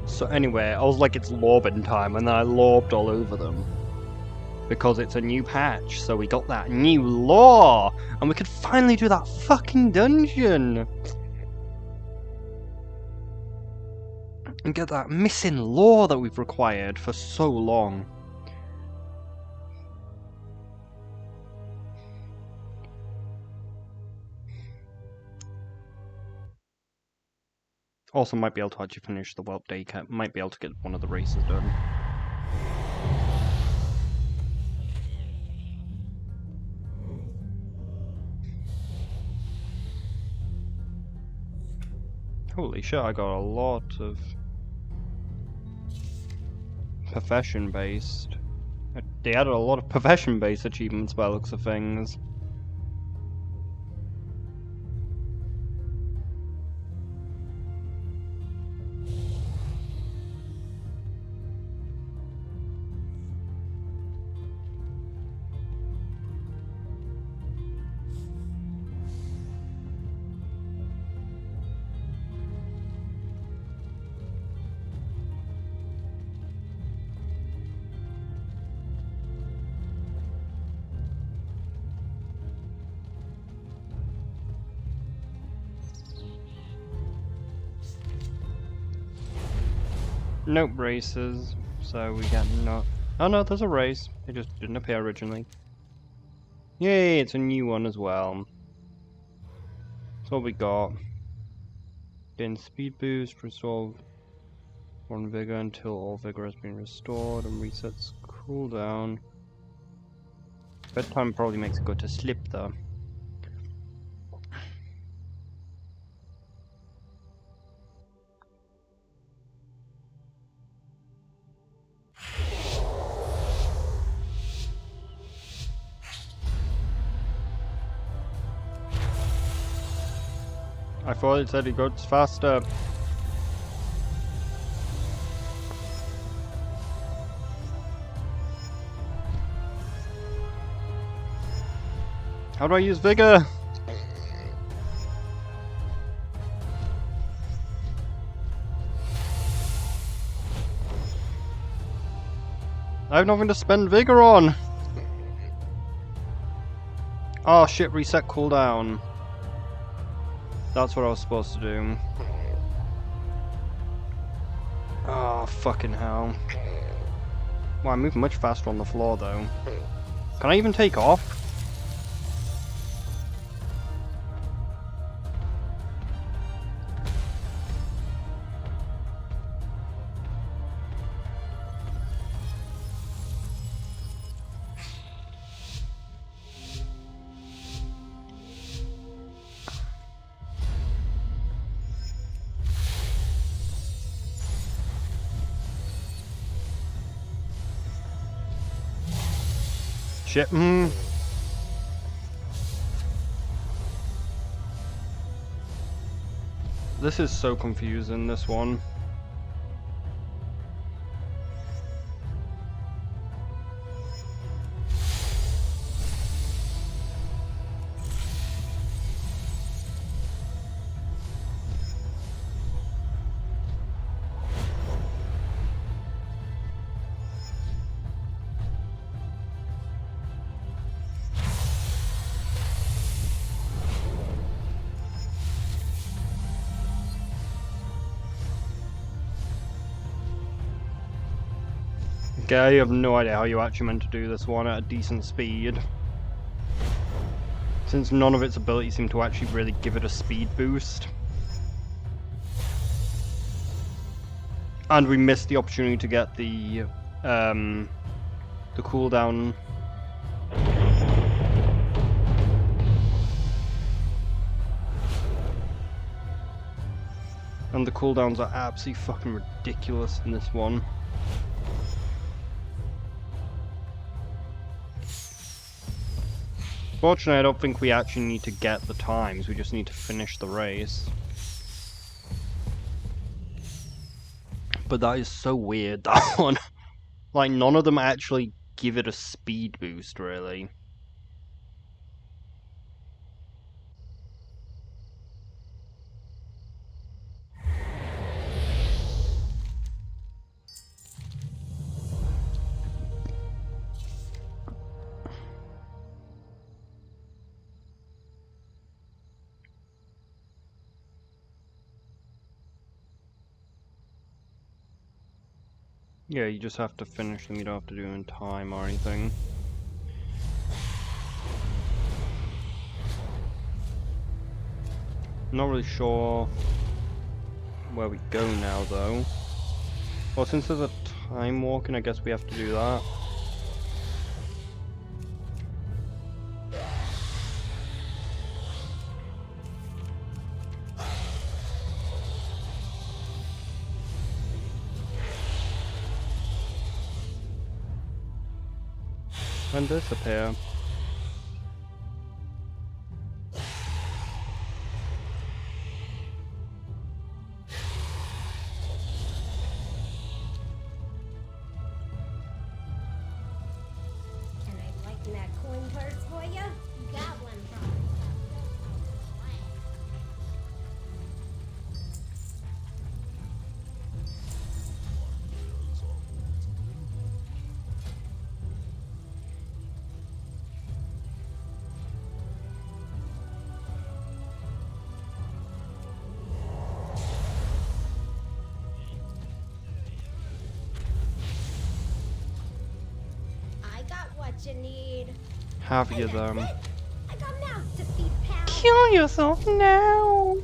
So anyway, I was like, it's lorbing time, and then I lorbed all over them. Because it's a new patch, so we got that new lore! And we could finally do that fucking dungeon! And get that missing lore that we've required for so long. Also, might be able to actually finish the Whelp Day Cap. Might be able to get one of the races done. Holy shit, I got a lot of profession-based. They added a lot of profession-based achievements by the looks of things. Nope, races. So we get no. Oh no, there's a race. It just didn't appear originally. Yay, it's a new one as well. That's what we got. Gain speed boost, restore one vigor until all vigor has been restored, and resets cooldown. Bedtime probably makes it good to sleep though. I thought it said it goes faster. How do I use vigor? I have nothing to spend vigor on. Oh shit, reset cooldown. That's what I was supposed to do. Oh, fucking hell. Well, I move much faster on the floor, though. Can I even take off? Shit, This is so confusing, this one. Okay, I have no idea how you actually meant to do this one at a decent speed. Since none of its abilities seem to actually really give it a speed boost. And we missed the opportunity to get the cooldown. And the cooldowns are absolutely fucking ridiculous in this one. Fortunately, I don't think we actually need to get the times, we just need to finish the race. But that is so weird, that one. Like, none of them actually give it a speed boost, really. Yeah, you just have to finish them, you don't have to do them in time or anything. Not really sure where we go now though. Well, since there's a time walking, I guess we have to do that. And disappear. That coin purse for you? Got one from I got what you need. Have you them? I got mouths to feed, pal. Kill yourself now!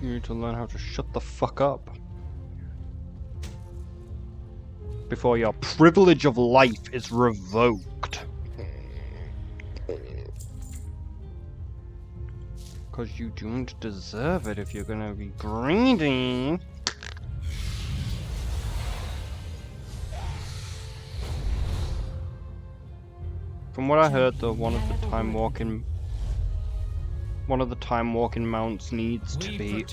You need to learn how to shut the fuck up before your privilege of life is revoked. Because you don't deserve it if you're gonna be greedy. From what I heard though, one of the time walking mounts needs to be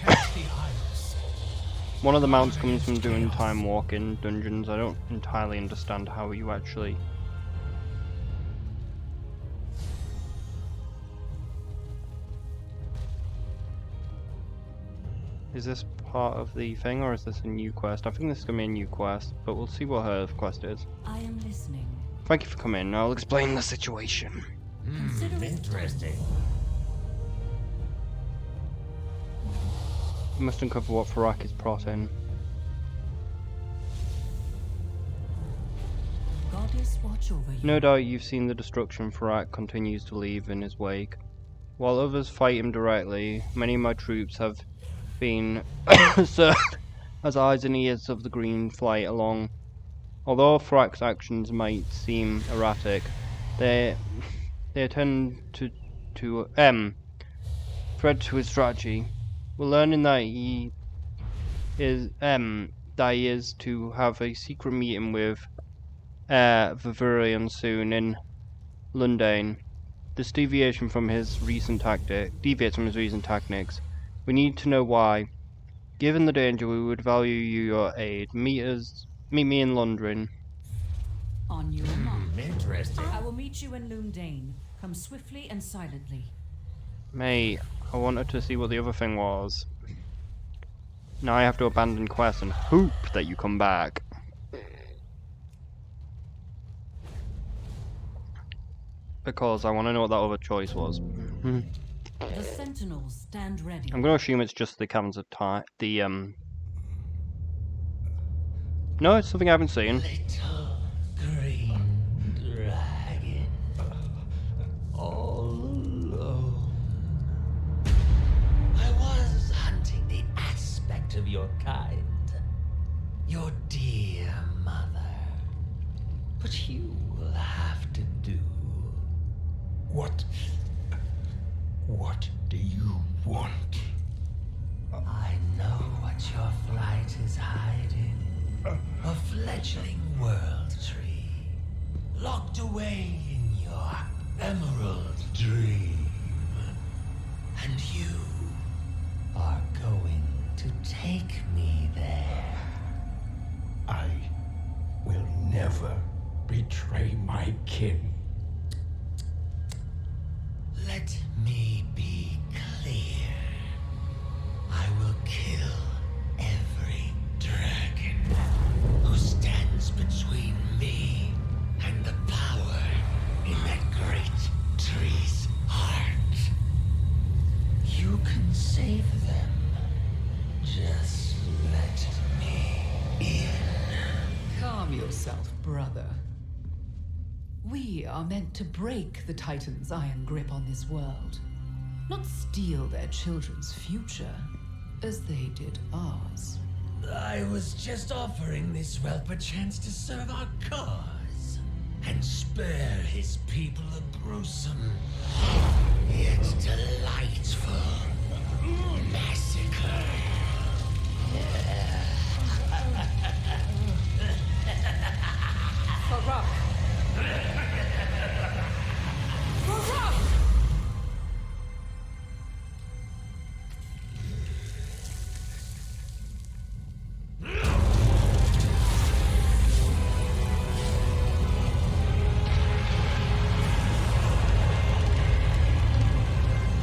one of the mounts comes from doing time walking dungeons. I don't entirely understand how you actually Is this part of the thing, or is this a new quest? I think this is going to be a new quest, but we'll see what her quest is. I am listening. Thank you for coming. I'll explain the situation. Interesting. You must uncover what Farak is plotting. Goddess, watch over you. No doubt you've seen the destruction Farak continues to leave in his wake. While others fight him directly, many of my troops have been served as eyes and ears of the green flight along. Although Farak's actions might seem erratic, they tend to thread to his strategy. We're learning that he is to have a secret meeting with Vivurian soon in Lundane. This deviates from his recent tactics. We need to know why. Given the danger, we would value your aid. Meet me in Lundrin. On your mark. Interesting. I will meet you in Lundane. Come swiftly and silently. Mate, I wanted to see what the other thing was. Now I have to abandon quest and hope that you come back. Because I want to know what that other choice was. The sentinels stand ready. I'm going to assume it's just the caverns of time. No, it's something I haven't seen. Little green dragon. All alone. I was hunting the aspect of your kind. Your dear mother. But you will have to do. What do you want? I know what your flight is hiding. A fledgling world tree. Locked away in your emerald dream. And you are going to take me there. I will never betray my kin. Let me be clear. I will kill every dragon who stands between me and the power in that great We are meant to break the Titan's iron grip on this world, not steal their children's future, as they did ours. I was just offering this whelp a chance to serve our cause and spare his people a gruesome yet delightful massacre. Farak! Farak!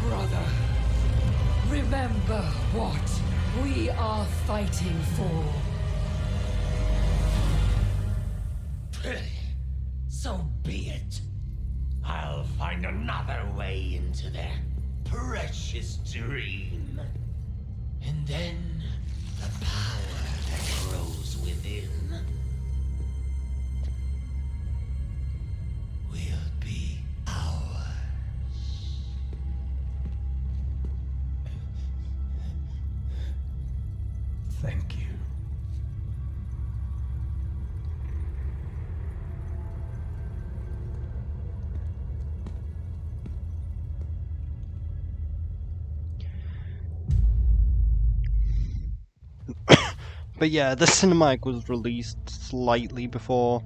Brother, remember what we are fighting for. So be it. I'll find another way into their precious dream. And then the power that grows within will be ours. Thank you. But yeah, the cinematic was released slightly before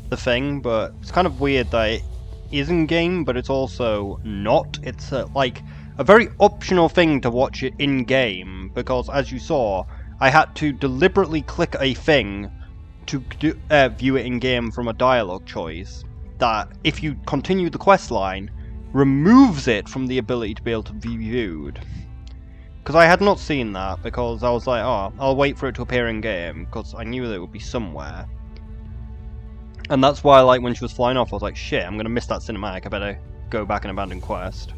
the thing, but it's kind of weird that it is in game, but it's also not. It's like a very optional thing to watch it in game, because as you saw, I had to deliberately click a thing to view it in game from a dialogue choice that, if you continue the quest line, removes it from the ability to be able to be viewed. Because I had not seen that, because I was like, oh, I'll wait for it to appear in game, because I knew that it would be somewhere. And that's why, like, when she was flying off, I was like, shit, I'm gonna miss that cinematic, I better go back and abandon quest.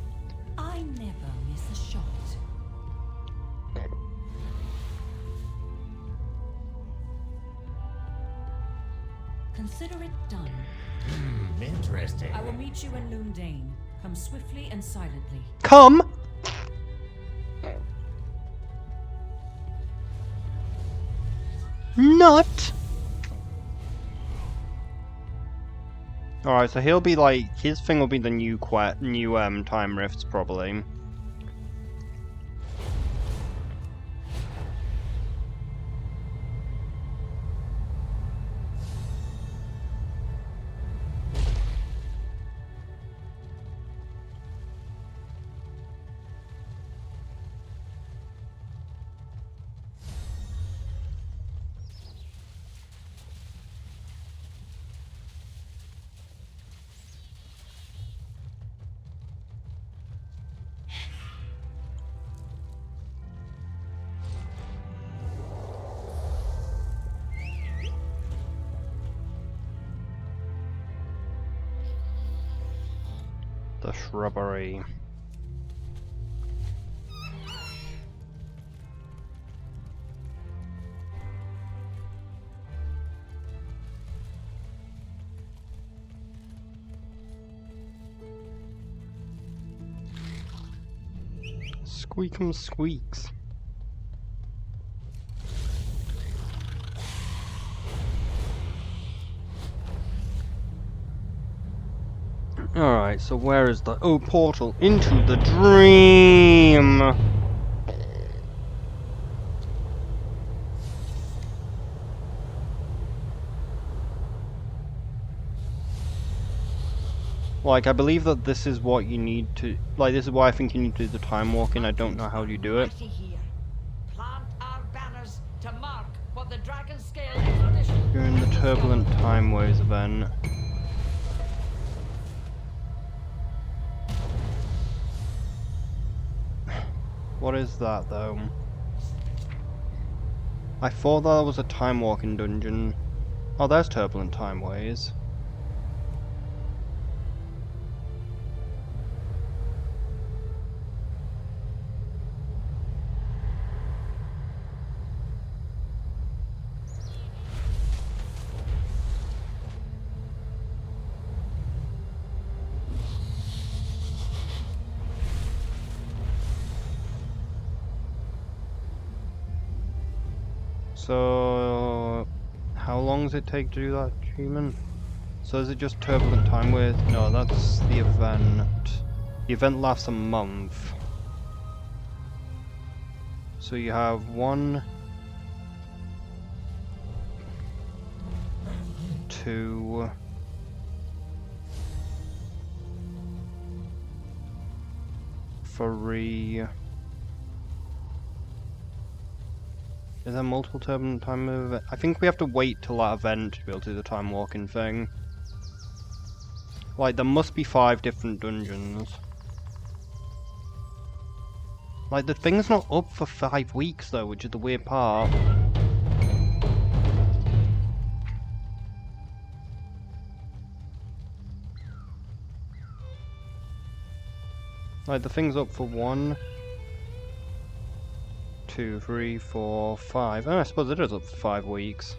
I never miss a shot. Consider it done. Interesting. I will meet you in Lundane. Come swiftly and silently. Come! Not! Alright, so he'll be like, his thing will be the new time rifts, probably. The shrubbery. Squeak'em squeaks. Alright, so where is the... Oh, portal into the dream! Like, I believe that this is what you need to... Like, this is why I think you need to do the time walking. I don't know how you do it. Here. Plant our banners to mark what the dragon scale expedition. You're in the Turbulent Time Waves event. What is that, though? I thought that was a time walking dungeon. Oh, there's Turbulent Time Ways. So, how long does it take to do that achievement? So is it just turbulent time with? No, that's the event. The event lasts a month. So you have 1, 2, 3. Is there multiple turbulent time move? I think we have to wait till that event to be able to do the time walking thing. Like, there must be 5 different dungeons. Like, the thing's not up for 5 weeks though, which is the weird part. Like, the thing's up for 1, 2, 3, 4, 5. Oh, I suppose it is up for 5 weeks.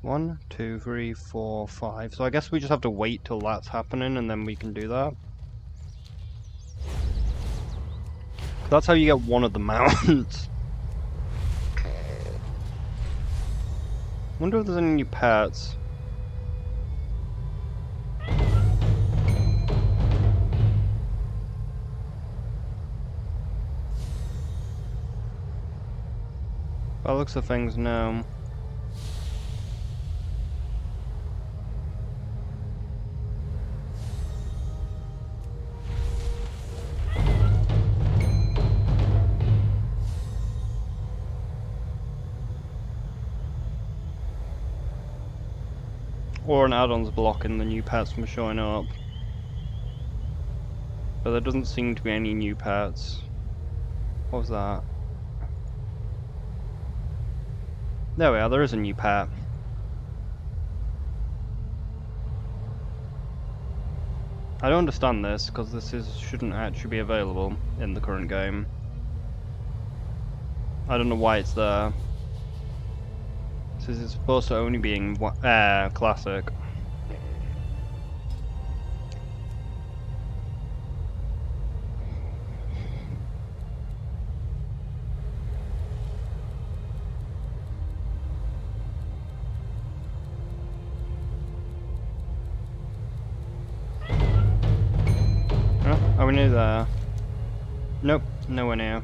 One, 2, 3, 4, 5. So I guess we just have to wait till that's happening and then we can do that. That's how you get one of the mounts. Wonder if there's any new pets. By the looks of things, no. Or an add-on's blocking the new pets from showing up. But there doesn't seem to be any new pets. What was that? There we are, there is a new pet. I don't understand this, because shouldn't actually be available in the current game. I don't know why it's there. Since it's supposed to only be in classic. Oh, are we near there? Nope, nowhere near.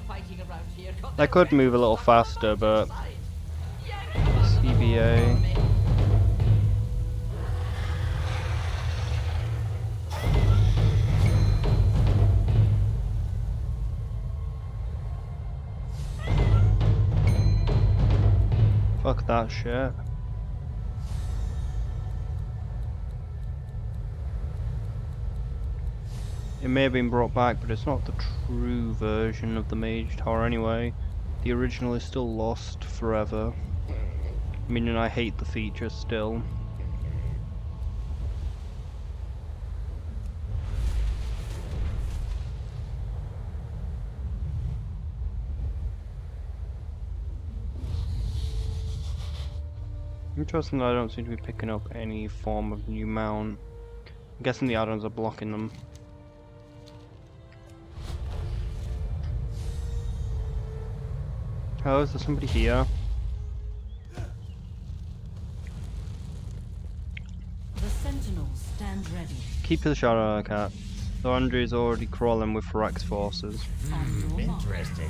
Fighting around here. I could move a little faster, but CBA. Fuck that shit. It may have been brought back, but it's not the true version of the Mage Tower anyway. The original is still lost forever. Meaning I hate the feature still. Interesting that I don't seem to be picking up any form of new mount. I'm guessing the add-ons are blocking them. Oh, is there somebody here? The sentinels stand ready. Keep to the shadow, cat. Though Andre is already crawling with Farak's forces. Interesting.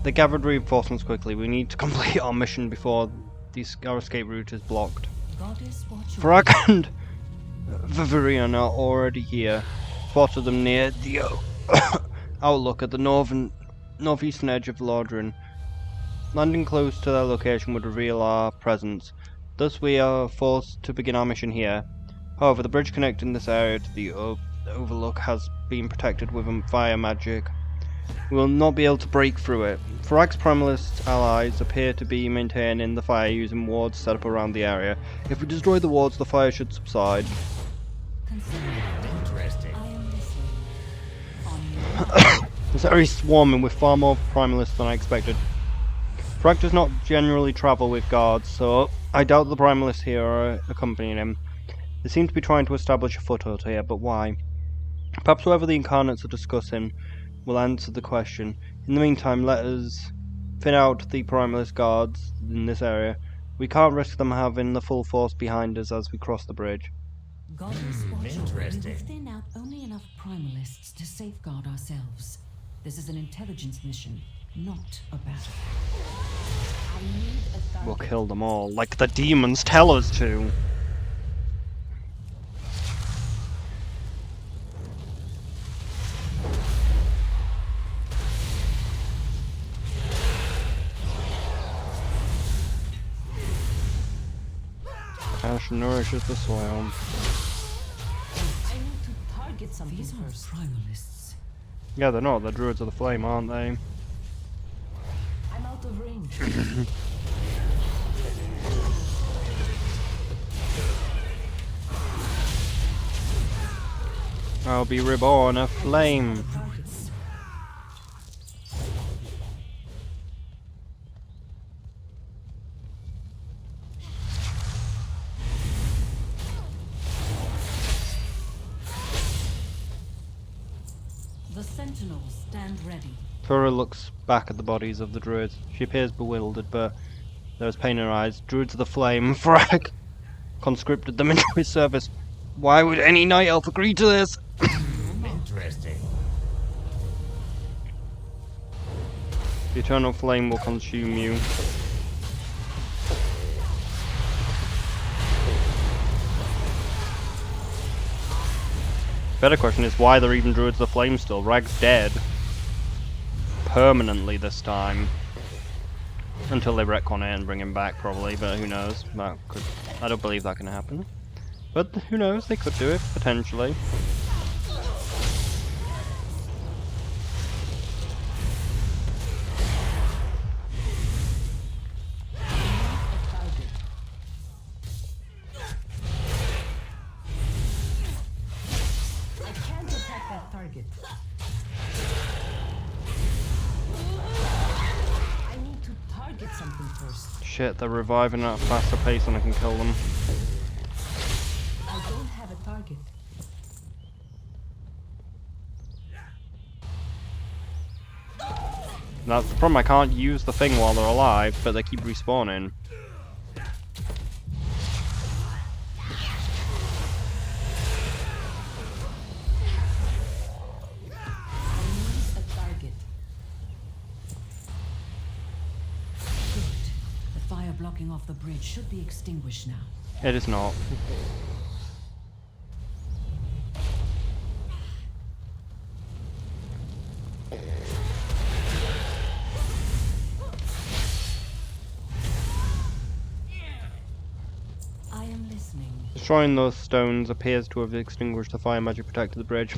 They gathered reinforcements quickly. We need to complete our mission before our escape route is blocked. Farak and Vivirion are already here. Spotted them near the outlook at the northeastern edge of Lordran. Landing close to their location would reveal our presence. Thus we are forced to begin our mission here. However, the bridge connecting this area to the overlook has been protected with fire magic. We will not be able to break through it. Farak's primalist allies appear to be maintaining the fire using wards set up around the area. If we destroy the wards, the fire should subside. Interesting. I am listening. On your It's very swarming with far more primalists than I expected. Frag does not generally travel with guards, so I doubt the primalists here are accompanying him. They seem to be trying to establish a foothold here, but why? Perhaps whoever the incarnates are discussing will answer the question. In the meantime, let us thin out the primalist guards in this area. We can't risk them having the full force behind us as we cross the bridge. Goddess Watcher, we will interesting. thin out only enough primalists to safeguard ourselves. This is an intelligence mission, not a battle. I need a target. We'll kill them all, like the demons tell us to. Ash nourishes the soil. I need to target something These first. Primalists. Yeah, they're not. They're druids of the flame, aren't they? I'm out of range. I'll be reborn a flame. Targets. The sentinels stand ready. Tora looks back at the bodies of the druids. She appears bewildered, but there is pain in her eyes. Druids of the flame, Frag conscripted them into his service. Why would any night elf agree to this? Interesting. The eternal flame will consume you. Better question is why they're even druids of the flame still. Rag's dead. Permanently this time. Until they retcon it and bring him back probably, but who knows. I don't believe that can happen. But who knows, they could do it, potentially. I can't attack that target. I need to target something first. Shit, they're reviving at a faster pace than I can kill them. I don't have a target. That's the problem, I can't use the thing while they're alive, but they keep respawning. A target. Good. The fire blocking off the bridge should be extinguished now. It is not. I am listening. Destroying those stones appears to have extinguished the fire magic protecting the bridge.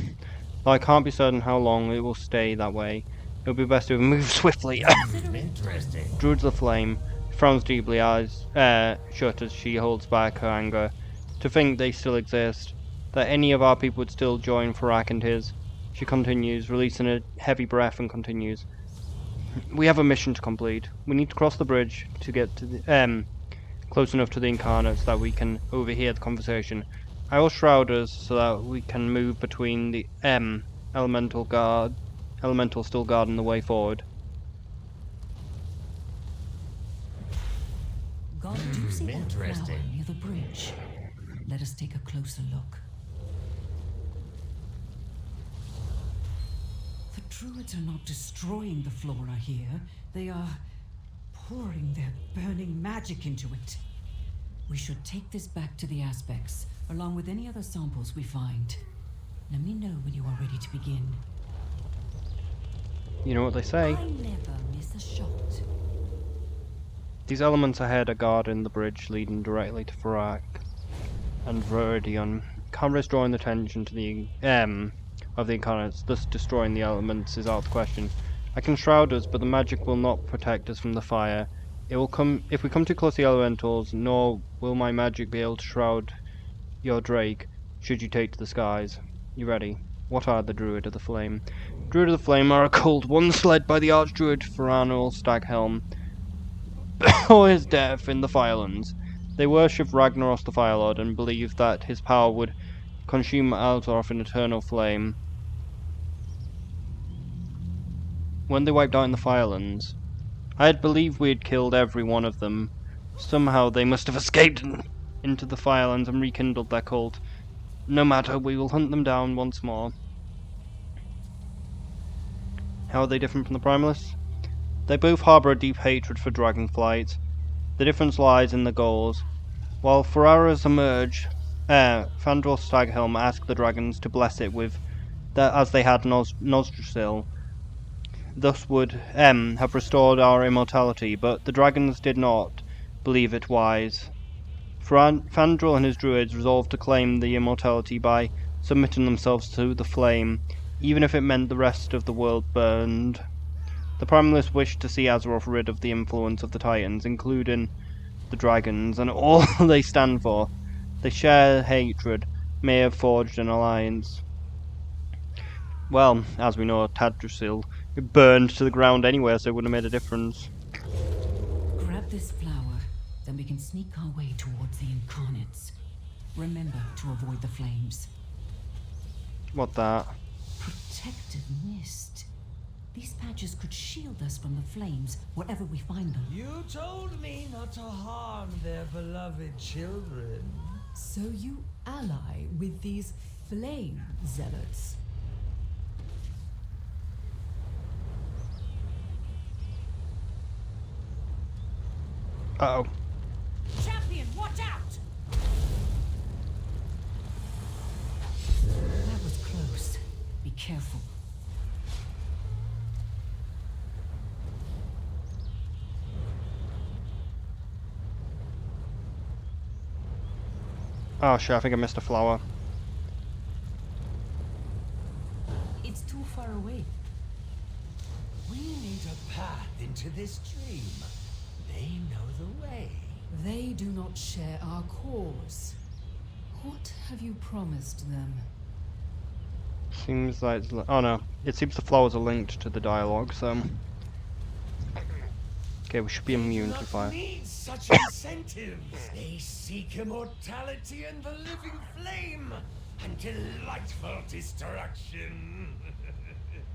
Though I can't be certain how long it will stay that way. It would be best to move swiftly. Interesting. Druids of the Flame frowns deeply, eyes shut as she holds back her anger. To think they still exist, that any of our people would still join Farak and his. She continues, releasing a heavy breath and continues. We have a mission to complete. We need to cross the bridge to get to the close enough to the incarnates that we can overhear the conversation. I will shroud us so that we can move between the elemental still guarding the way forward. God, do you see that Interesting. flower near the bridge? Let us take a closer look. The druids are not destroying the flora here. They are pouring their burning magic into it. We should take this back to the aspects, along with any other samples we find. Let me know when you are ready to begin. You know what they say. I never miss a shot. These elements ahead are guarding the bridge leading directly to Farak and Viridion. Can't risk drawing the attention to the of the incarnates, thus destroying the elements is out of the question. I can shroud us, but the magic will not protect us from the fire. It will come if we come too close to the elementals, nor will my magic be able to shroud your Drake should you take to the skies. You ready? What are the Druid of the Flame? Druid of the Flame are a cult once led by the Archdruid Ferranul Staghelm or his death in the Firelands. They worship Ragnaros the Firelord and believe that his power would consume Altorf in eternal flame. When they wiped out in the Firelands, I had believed we had killed every one of them. Somehow they must have escaped into the Firelands and rekindled their cult. No matter, we will hunt them down once more. How are they different from the Primalists? They both harbour a deep hatred for dragonflight. The difference lies in the goals. While Ferraras emerged, Fandral Staghelm asked the dragons to bless it with that as they had Nosdrasil. Thus would have restored our immortality, but the dragons did not believe it wise. Fandral and his druids resolved to claim the immortality by submitting themselves to the flame, even if it meant the rest of the world burned. The Primalists wished to see Azeroth rid of the influence of the Titans, including the dragons, and all they stand for. They share hatred, may have forged an alliance. Well, as we know, Tadrusil burned to the ground anyway, so it wouldn't have made a difference. Grab this flower, then we can sneak our way towards the incarnates. Remember to avoid the flames. What that? Protective mist. These patches could shield us from the flames wherever we find them. You told me not to harm their beloved children. So you ally with these flame zealots? Uh-oh. Champion, watch out! That was close. Be careful. Oh shit, I think I missed a flower. It's too far away. We need a path into this stream. They know the way. They do not share our cause. What have you promised them? Seems like oh no, it seems the flowers are linked to the dialogue, so okay, we should be immune to fire. Need such incentives. They seek immortality and the living flame and delightful destruction.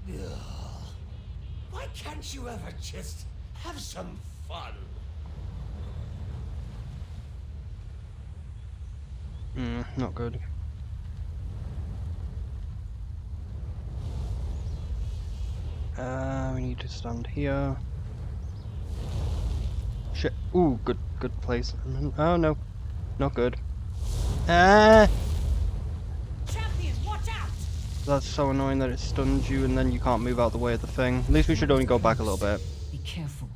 Ugh. Why can't you ever just have some fun? Not good. We need to stand here. Shit. Ooh, good place. Oh no, not good. Champion, watch out! That's so annoying that it stuns you and then you can't move out the way of the thing. At least we should only go back a little bit. Be careful.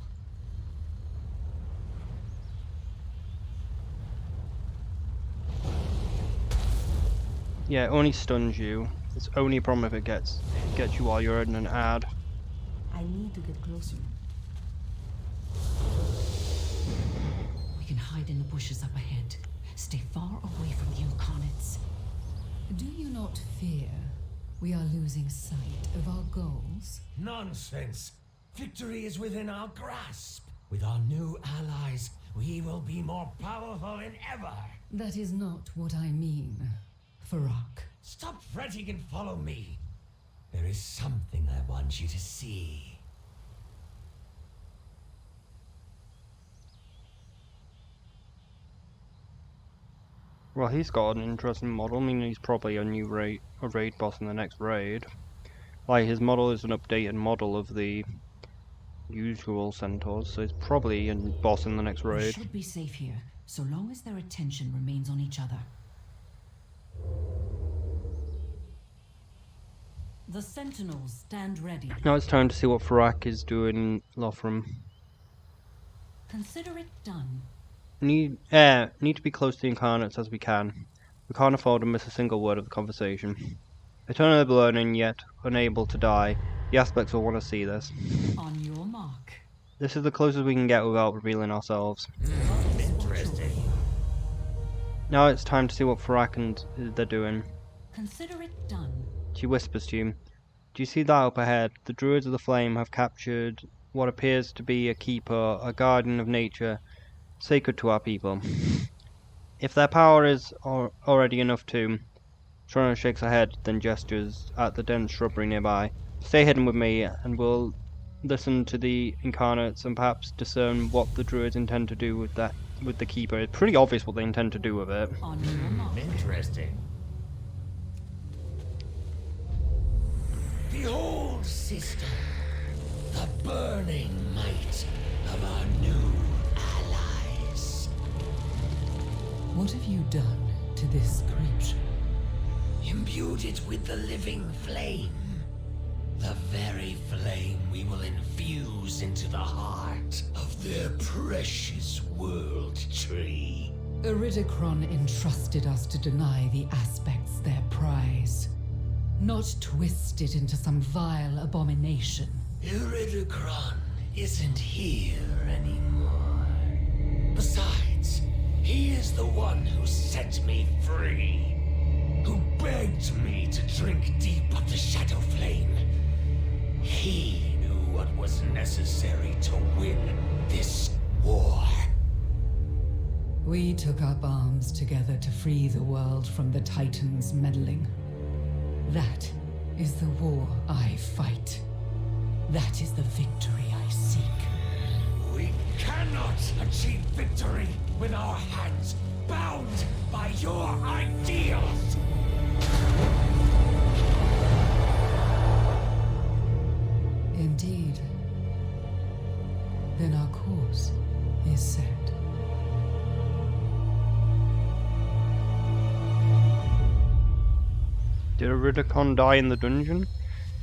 Yeah, it only stuns you. It's only a problem if it gets you while you're in an ad. I need to get closer. We can hide in the bushes up ahead. Stay far away from the incarnates. Do you not fear we are losing sight of our goals? Nonsense. Victory is within our grasp. With our new allies, we will be more powerful than ever. That is not what I mean, Farak. Stop fretting and follow me. There is something I want you to see. Well, he's got an interesting model. I mean, he's probably a new raid boss in the next raid. Like, his model is an updated model of the usual centaurs, so he's probably a boss in the next We raid. should be safe here, so long as their attention remains on each other. The sentinels stand ready. Now it's time to see what Farak is doing in Lothram. Consider it done. Need to be close to the incarnates as we can. We can't afford to miss a single word of the conversation. Eternally learning, yet unable to die. The aspects will want to see this. On your mark. This is the closest we can get without revealing ourselves. Interesting. Now it's time to see what Farak and they're doing. Consider it done. She whispers to you. Do you see that up ahead? The Druids of the Flame have captured what appears to be a keeper, a guardian of nature, sacred to our people. If their power is already enough to... Shona shakes her head, then gestures at the dense shrubbery nearby. Stay hidden with me, and we'll listen to the incarnates and perhaps discern what the Druids intend to do with the keeper. It's pretty obvious what they intend to do with it. On your mark. Interesting. Behold, sister, the burning might of our new allies. What have you done to this creature? Imbued it with the living flame. The very flame we will infuse into the heart of their precious world tree. Iridicron entrusted us to deny the aspects their prize, not twist it into some vile abomination. Iridicron isn't here anymore. Besides, he is the one who set me free, who begged me to drink deep of the shadow flame. He knew what was necessary to win this war. We took up arms together to free the world from the Titans' meddling. That is the war I fight. That is the victory I seek. We cannot achieve victory with our hands bound by your ideals. Indeed. Then our course is set. Did Iridicon die in the dungeon?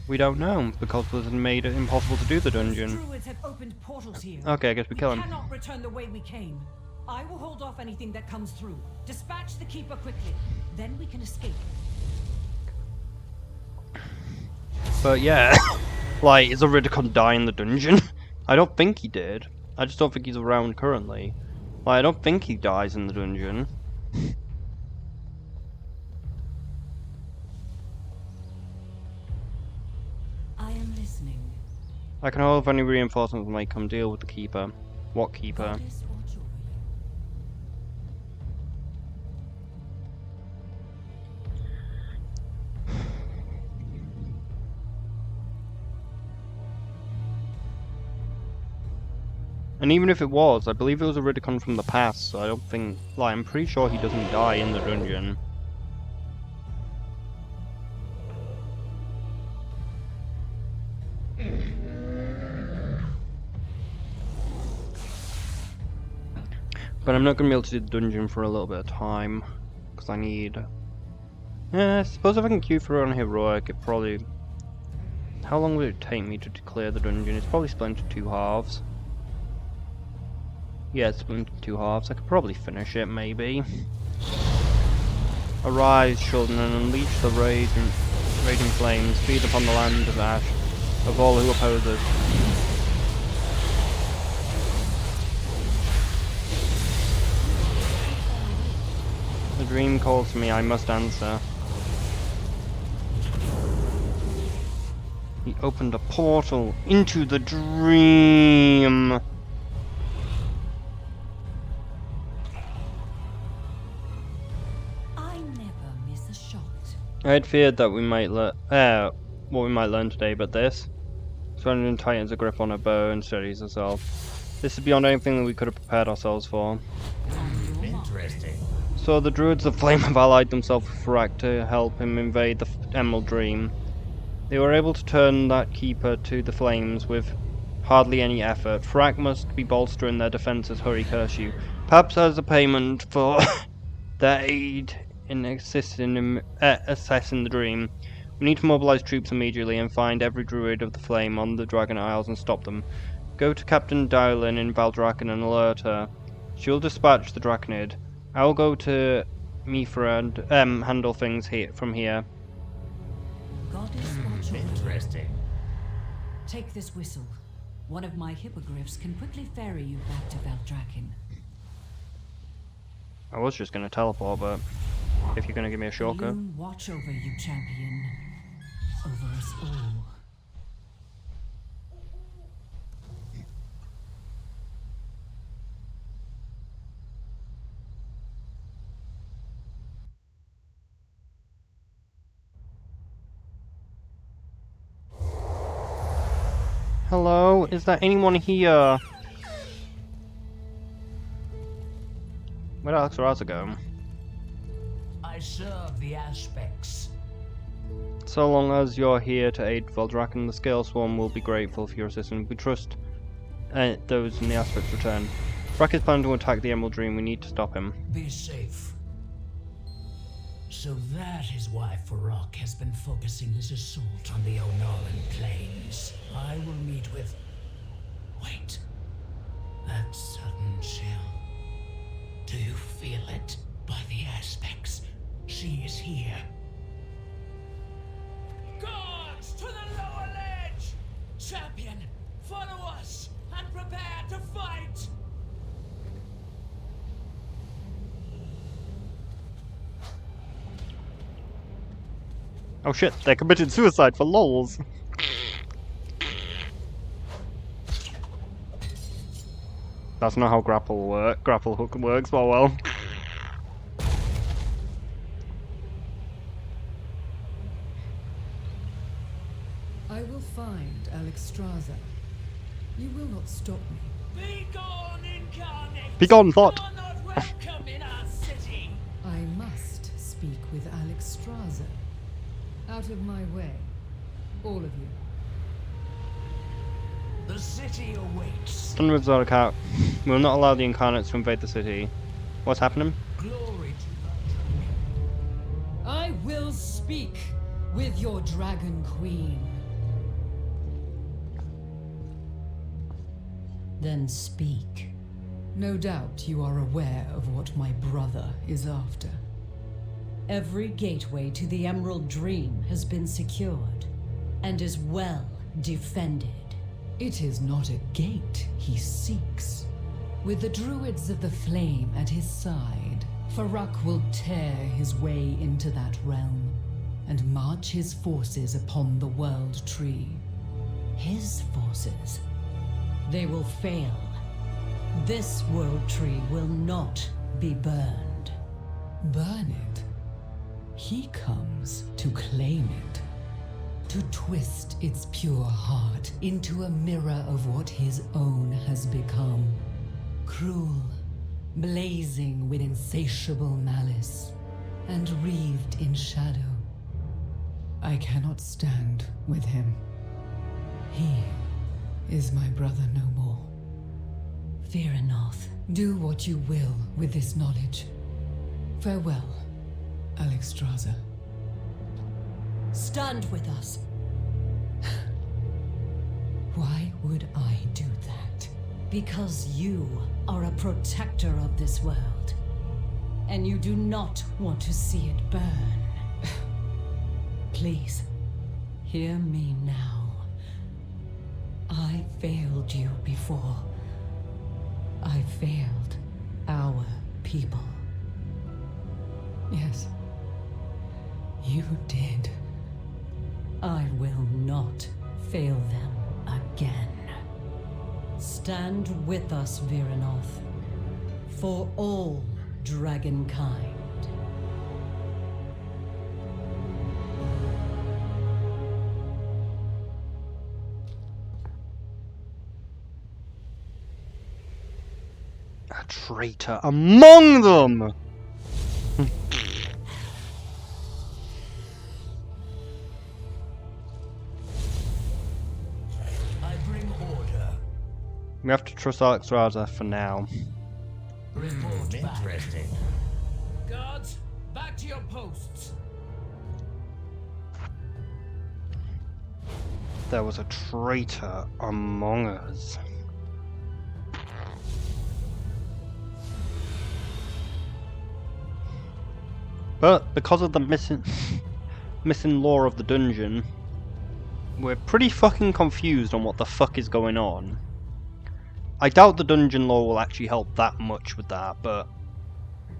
We don't know, because Blizzard made it impossible to do the dungeon. Druids have opened portals here. Okay, I guess we kill him. Cannot return the way we came. I will hold off anything that comes through. Dispatch the Keeper quickly. Then we can escape. But yeah, like, is Iridicon die in the dungeon? I don't think he did. I just don't think he's around currently. Like, I don't think he dies in the dungeon. I am listening. I can hold if any reinforcements might come deal with the Keeper. What Keeper? Goddess, watch over you. And even if it was, I believe it was a Iridicon from the past, so I don't think... Like, I'm pretty sure he doesn't die in the dungeon. But I'm not going to be able to do the dungeon for a little bit of time, because I need... I suppose if I can queue for on Heroic, it probably... How long would it take me to clear the dungeon? It's probably split into 2 halves. Yeah, it's split into 2 halves. I could probably finish it, maybe. Arise, children, and unleash the raging flames. Feed upon the land of ash, of all who oppose us. The dream calls to me, I must answer. He opened a portal into the dream. I never miss a shot. I had feared that we might learn what we might learn today, but this. Swearingen tightens a grip on her bow and steadies herself. This is beyond anything that we could have prepared ourselves for. Interesting. So the Druids of Flame have allied themselves with Farak to help him invade the Emerald Dream. They were able to turn that Keeper to the Flames with hardly any effort. Farak must be bolstering their defences, Hurry curse you. Perhaps as a payment for their aid in assisting in assessing the dream. We need to mobilise troops immediately and find every Druid of the Flame on the Dragon Isles and stop them. Go to Captain Dowlin in Valdrakken and alert her. She'll dispatch the Draconid. I'll go to Mifra and handle things from here. Goddess, watch over you. Interesting. Take this whistle. One of my hippogriffs can quickly ferry you back to Valdrakken. I was just going to teleport, but if you're going to give me a shortcut. Loon, watch over you, champion. over us all. Hello? Is there anyone here? Where'd Alexstrasza go? I serve the aspects. So long as you're here to aid Veldrak and the Scale Swarm, will be grateful for your assistance. We trust those in the aspects return. Vrak is planning to attack the Emerald Dream. We need to stop him. Be safe. So that is why Farak has been focusing his assault on the Onaran Plains. I will meet with... Wait. That sudden chill. Do you feel it? By the aspects. She is here. Guards to the lower ledge! Champion, follow us and prepare to fight! Oh shit, they committed suicide for lols. That's not how grapple hook works, but well. I will find Alexstrasza. You will not stop me. Be gone, incarnate! Be gone, thought. You're not welcome in our city! I must speak with Alexstrasza. Out of my way. All of you. The city awaits. Done with Zodiac. We will not allow the incarnates to invade the city. What's happening? Glory to I will speak with your Dragon Queen. Then speak. No doubt you are aware of what my brother is after. Every gateway to the Emerald Dream has been secured and is well defended. It is not a gate he seeks. With the Druids of the Flame at his side, Farak will tear his way into that realm and march his forces upon the World Tree. His forces. They will fail. This World Tree will not be burned. Burn it. He comes to claim it. To twist its pure heart into a mirror of what his own has become. Cruel, blazing with insatiable malice, and wreathed in shadow. I cannot stand with him. He is my brother no more. Fear enough. Do what you will with this knowledge. Farewell, Alexstrasza. Stand with us. Why would I do that? Because you are a protector of this world. And you do not want to see it burn. Please, hear me now. I failed you before. I failed our people. Yes, you did. I will not fail them again. Stand with us, Viranoth, for all dragonkind. A traitor among them! We have to trust Alexstrasza for now. report back. Interesting. Guards, back to your posts. There was a traitor among us. But because of the missing lore of the dungeon, we're pretty fucking confused on what the fuck is going on. I doubt the dungeon lore will actually help that much with that, but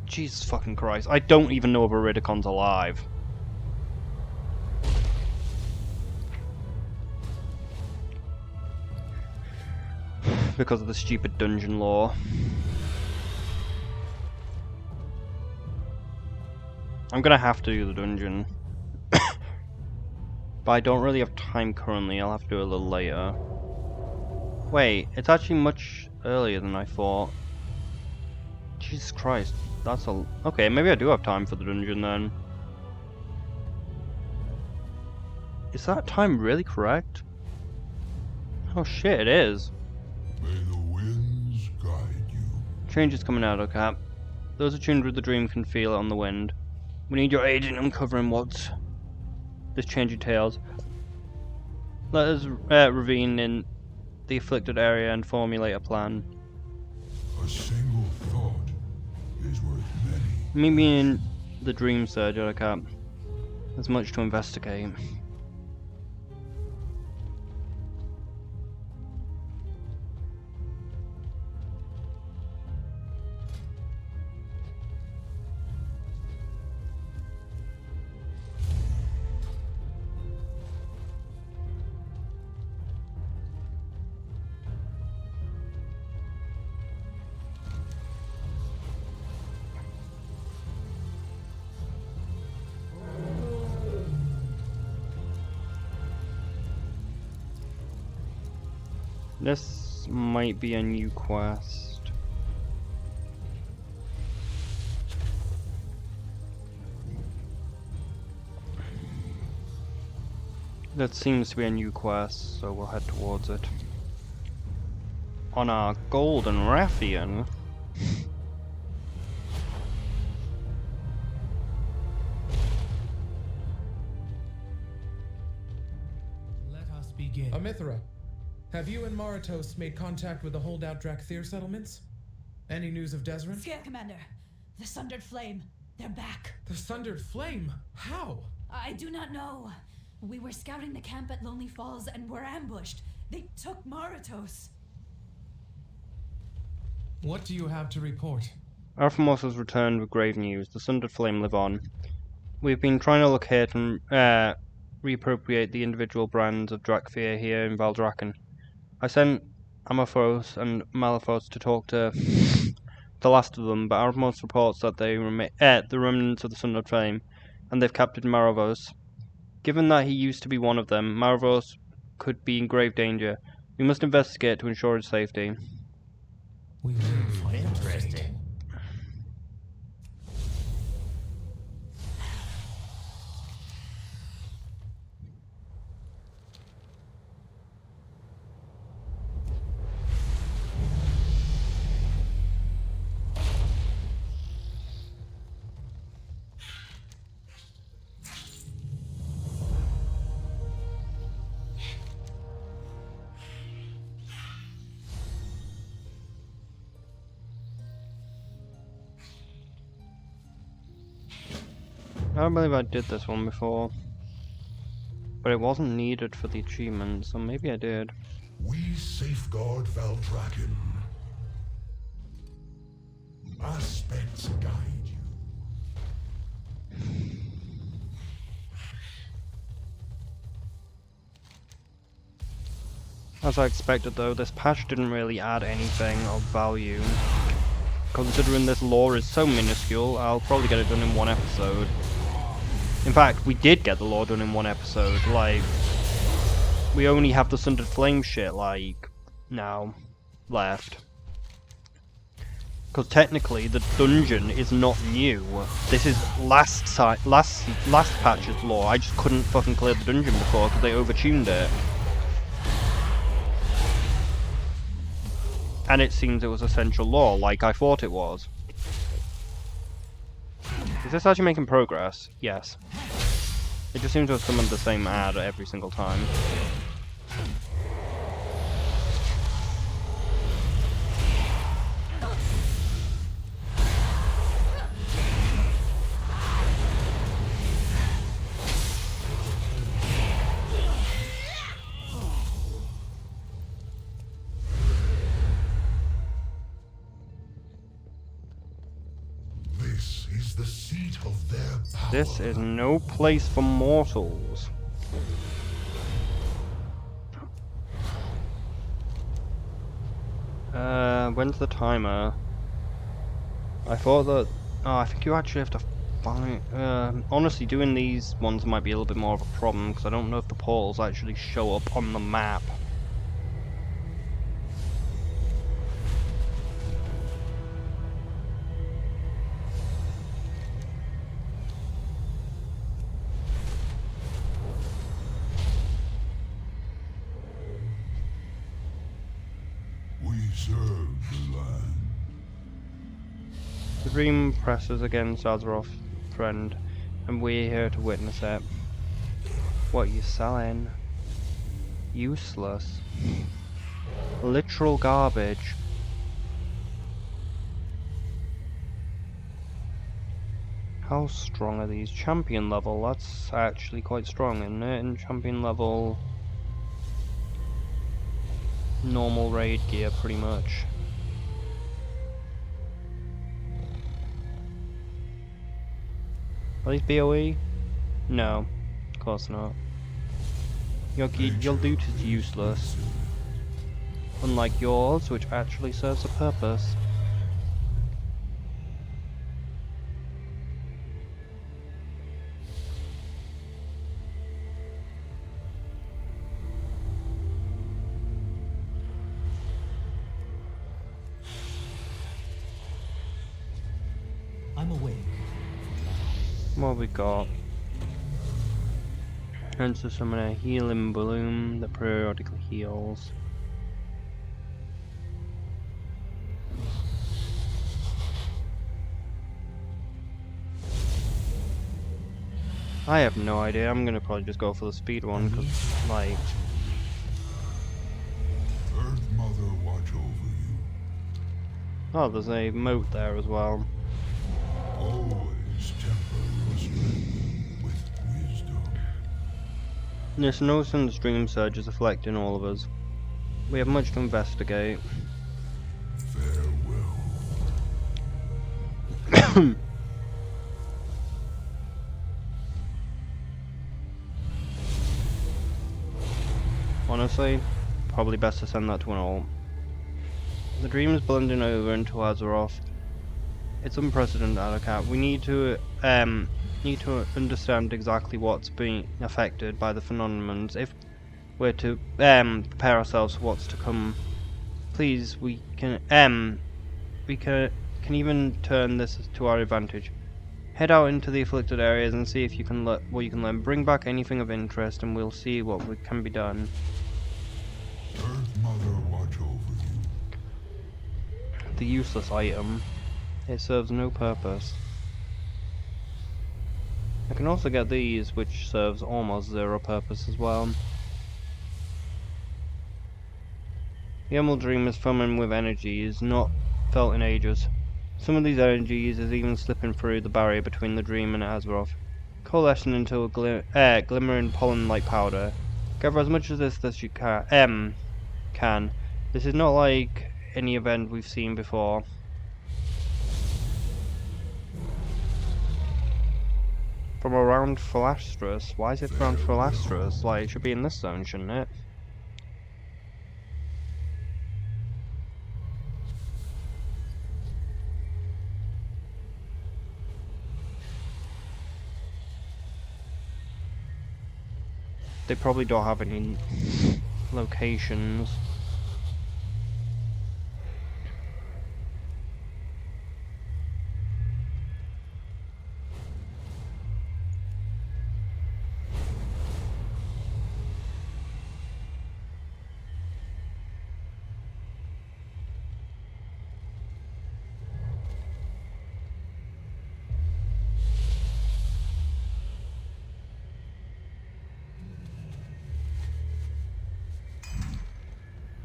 Jesus fucking Christ, I don't even know if Iridicon's alive. because of the stupid dungeon law. I'm gonna have to do the dungeon. But I don't really have time currently, I'll have to do it a little later. Wait, it's actually much earlier than I thought. Jesus Christ, that's a... Okay, maybe I do have time for the dungeon then. Is that time really correct? Oh shit, it is. May the winds guide you. Changes coming out, okay. Those attuned with the dream can feel it on the wind. We need your aid in uncovering what's this change entails. Let us ravine in the afflicted area and formulate a plan. A single thought is worth many. Meet me in the dream surge, okay. There's much to investigate. This might be a new quest. That seems to be a new quest, so we'll head towards it. On our golden raffian. Let us begin. Amithra, have you and Maratos made contact with the holdout Drakthir settlements? Any news of Desrin? Scale Commander, the Sundered Flame, they're back. The Sundered Flame? How? I do not know. We were scouting the camp at Lonely Falls and were ambushed. They took Maratos. What do you have to report? Alphamos has returned with grave news. The Sundered Flame live on. We've been trying to locate and reappropriate the individual brands of Drakthir here in Valdrakken. I sent Amaphos and Malaphos to talk to the last of them, but Alphamos reports that they the remnants of the Sundered Flame, and they've captured Maravos. Given that he used to be one of them, Maravos could be in grave danger. We must investigate to ensure his safety. We will find Interesting. I don't believe I did this one before, but it wasn't needed for the achievement, so maybe I did. We safeguard Valdrakken. Aspects guide you. As I expected though, this patch didn't really add anything of value. Considering this lore is so minuscule, I'll probably get it done in one episode. In fact, we did get the lore done in one episode, like, we only have the Sundered Flame shit, like, now, left. Because technically, the dungeon is not new. This is last patch's lore. I just couldn't fucking clear the dungeon before because they overtuned it. And it seems it was essential lore, like I thought it was. Is this actually making progress? Yes. It just seems to have summoned the same ad every single time. This is the seat of their power. This is no place for mortals. When's the timer? I thought that... Oh, I think you actually have to find... honestly, doing these ones might be a little bit more of a problem, because I don't know if the portals actually show up on the map. We serve the land. The dream presses against Azeroth, friend, and we're here to witness it. What are you selling? Useless. Literal garbage. How strong are these? Champion level, that's actually quite strong, isn't it? And champion level... normal raid gear, pretty much. Are these BOE? No, of course not. Your loot is useless. Unlike yours, which actually serves a purpose. I'm awake. What have we got? Enter summon a healing bloom that periodically heals. I have no idea. I'm gonna probably just go for the speed one because, like, Earth Mother watch over you. oh, there's a moat there as well. Always temper your strength with wisdom. Yes, Nosen's dream surge is afflicting all of us. We have much to investigate. Farewell. Honestly, probably best to send that to an alt. The dream is blending over into Azeroth. It's unprecedented, Addercat. We need to understand exactly what's being affected by the phenomenons if we're to prepare ourselves for what's to come. Please, we can even turn this to our advantage. Head out into the afflicted areas and see if you can what you can learn. Bring back anything of interest, and we'll see what can be done. Earth Mother watch over you. The useless item. It serves no purpose. I can also get these, which serves almost zero purpose as well. The Emerald Dream is foaming with energies not felt in ages. Some of these energies is even slipping through the barrier between the Dream and Azeroth, coalescing into a glimmering pollen-like powder. Gather as much of this as you can. This is not like any event we've seen before. From around Philastrus? Why is it around Philastrus? Like, it should be in this zone, shouldn't it? They probably don't have any locations.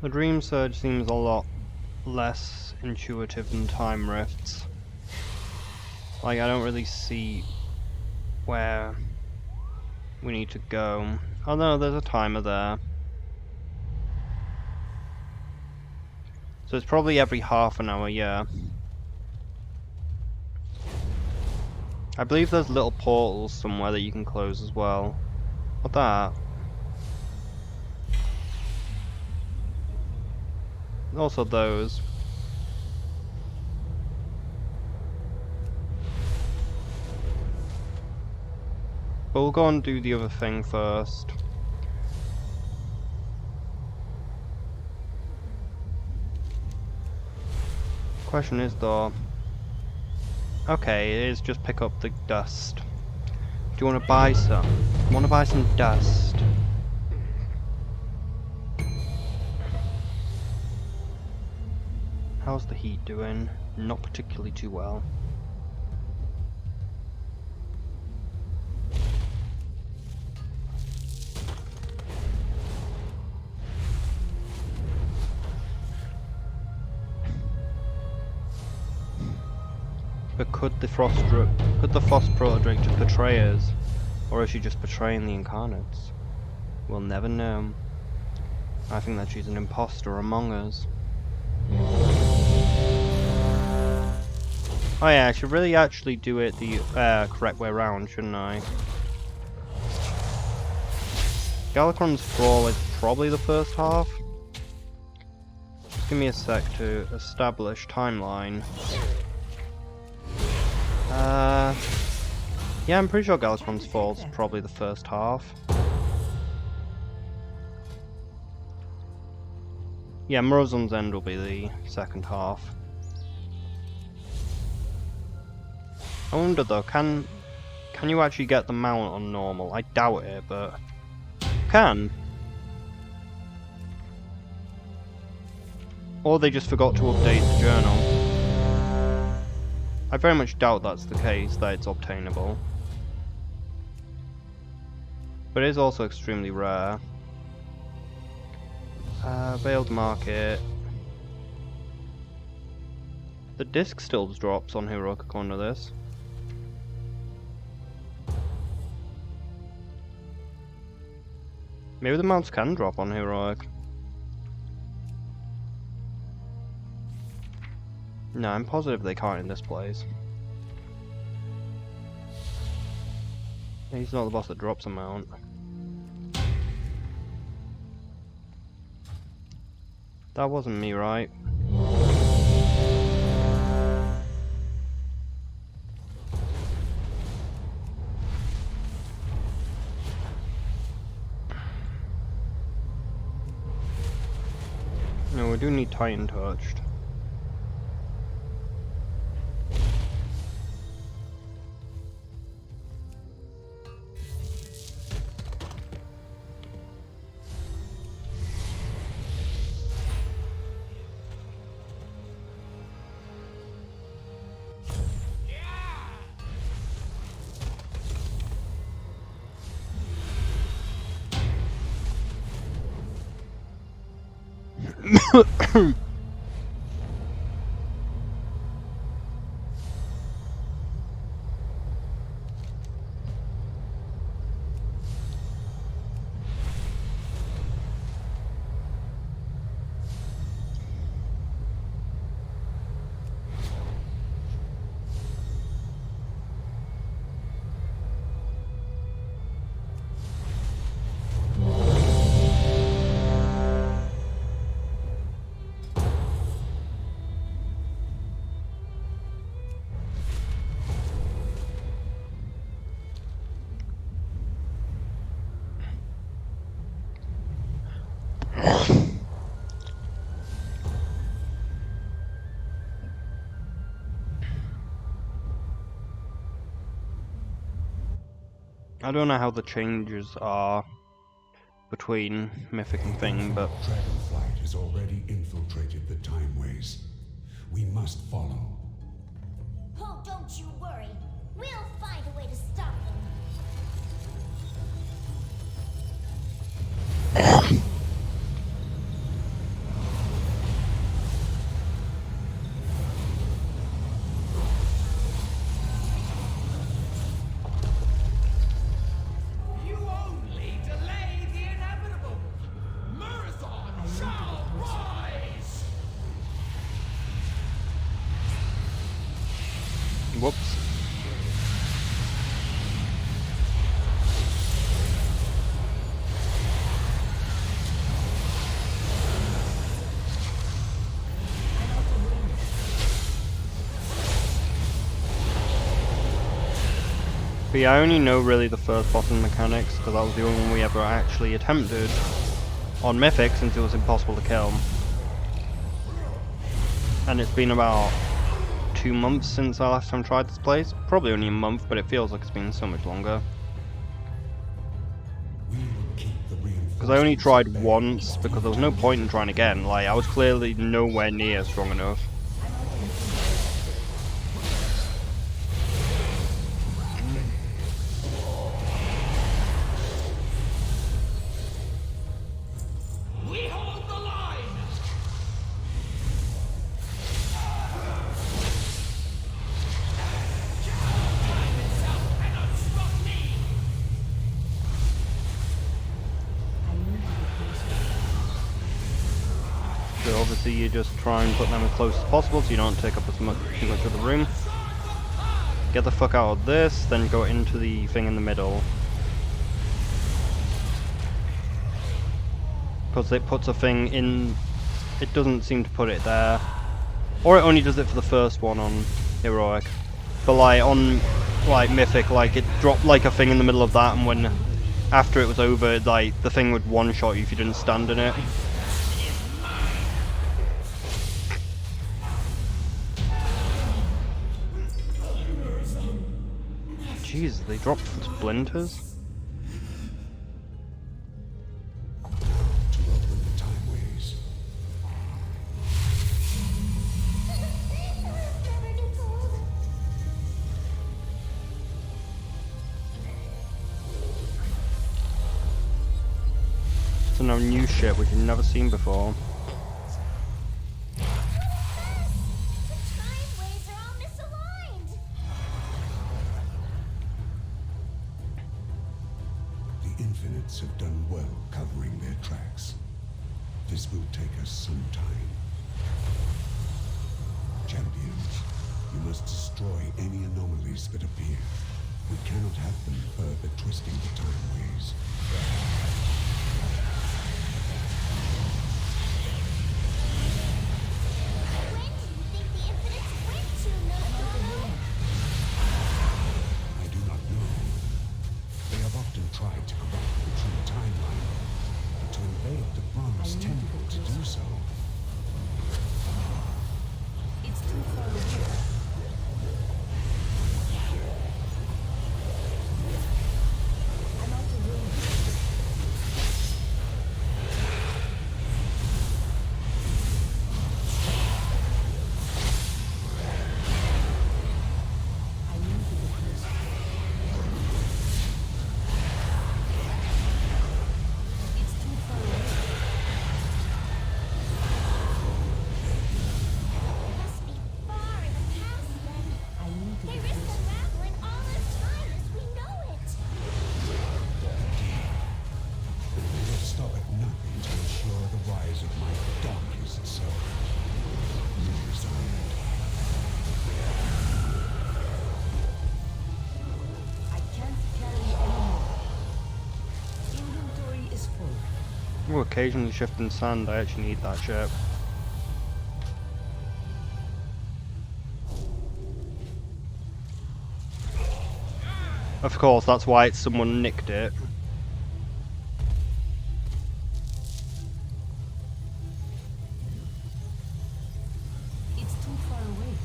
The Dream Surge seems a lot less intuitive than Time Rifts. Like, I don't really see where we need to go. Oh no, there's a timer there. So it's probably every half an hour, yeah. I believe there's little portals somewhere that you can close as well. What that? Also those. But we'll go and do the other thing first. Question is though, okay, it is just pick up the dust. Do you want to buy some? I want to buy some dust. How's the heat doing? Not particularly too well. But could the Frost Protodrake just betray us? Or is she just betraying the incarnates? We'll never know. I think that she's an imposter among us. Oh yeah, I should really actually do it the correct way around, shouldn't I? Galakrond's Fall is probably the first half. Just give me a sec to establish timeline. Yeah, I'm pretty sure Galakrond's Fall is probably the first half. Yeah, Morozum's End will be the second half. I wonder though, can you actually get the mount on normal? I doubt it, but can. Or they just forgot to update the journal. I very much doubt that's the case, that it's obtainable. But it is also extremely rare. Veiled Market. The disc still drops on Heroic according to this. Maybe the mounts can drop on Heroic. No, I'm positive they can't in this place. He's not the boss that drops a mount. That wasn't me, right? No, we do need Titan touched. I don't know how the changes are between Mythic and Thing, but Dragonflight has already infiltrated the Timeways. We must follow. Oh, don't you worry. We'll find a way to stop them. You only delay the inevitable. Marathon shall rise. whoops. But yeah, I only know really the first boss in mechanics, because that was the only one we ever actually attempted on Mythic, since it was impossible to kill. And it's been about 2 months since I last time tried this place. Probably only a month, but it feels like it's been so much longer. Because I only tried once, because there was no point in trying again. Like, I was clearly nowhere near strong enough. We hold the line! So obviously you just try and put them as close as possible so you don't take up too much of the room. Get the fuck out of this, then go into the thing in the middle. Because it puts a thing in... It doesn't seem to put it there. Or it only does it for the first one on Heroic. But like on like Mythic, like it dropped like a thing in the middle of that, and when after it was over, like the thing would one-shot you if you didn't stand in it. Jeez, they dropped splinters? So now new shit which you've never seen before. Have done well covering their tracks. This will take us some time. Champions, you must destroy any anomalies that appear. We cannot have them further twisting the timeways. I do not know. They have often tried to corrupt the true timeline, but to invade the Bronze Temple to do so. It's too far away. I'm out of room. I need to be closer. It's too far away. Must be far in the past then. I need to be There is closer. unraveling all this time as we know it. We will stop at nothing to ensure the rise of my darkest self. Resigned. I can't carry anymore. Inventory is full. Ooh, occasionally shifting sand, I actually need that shit. Of course, that's why it's someone nicked it. It's too far away.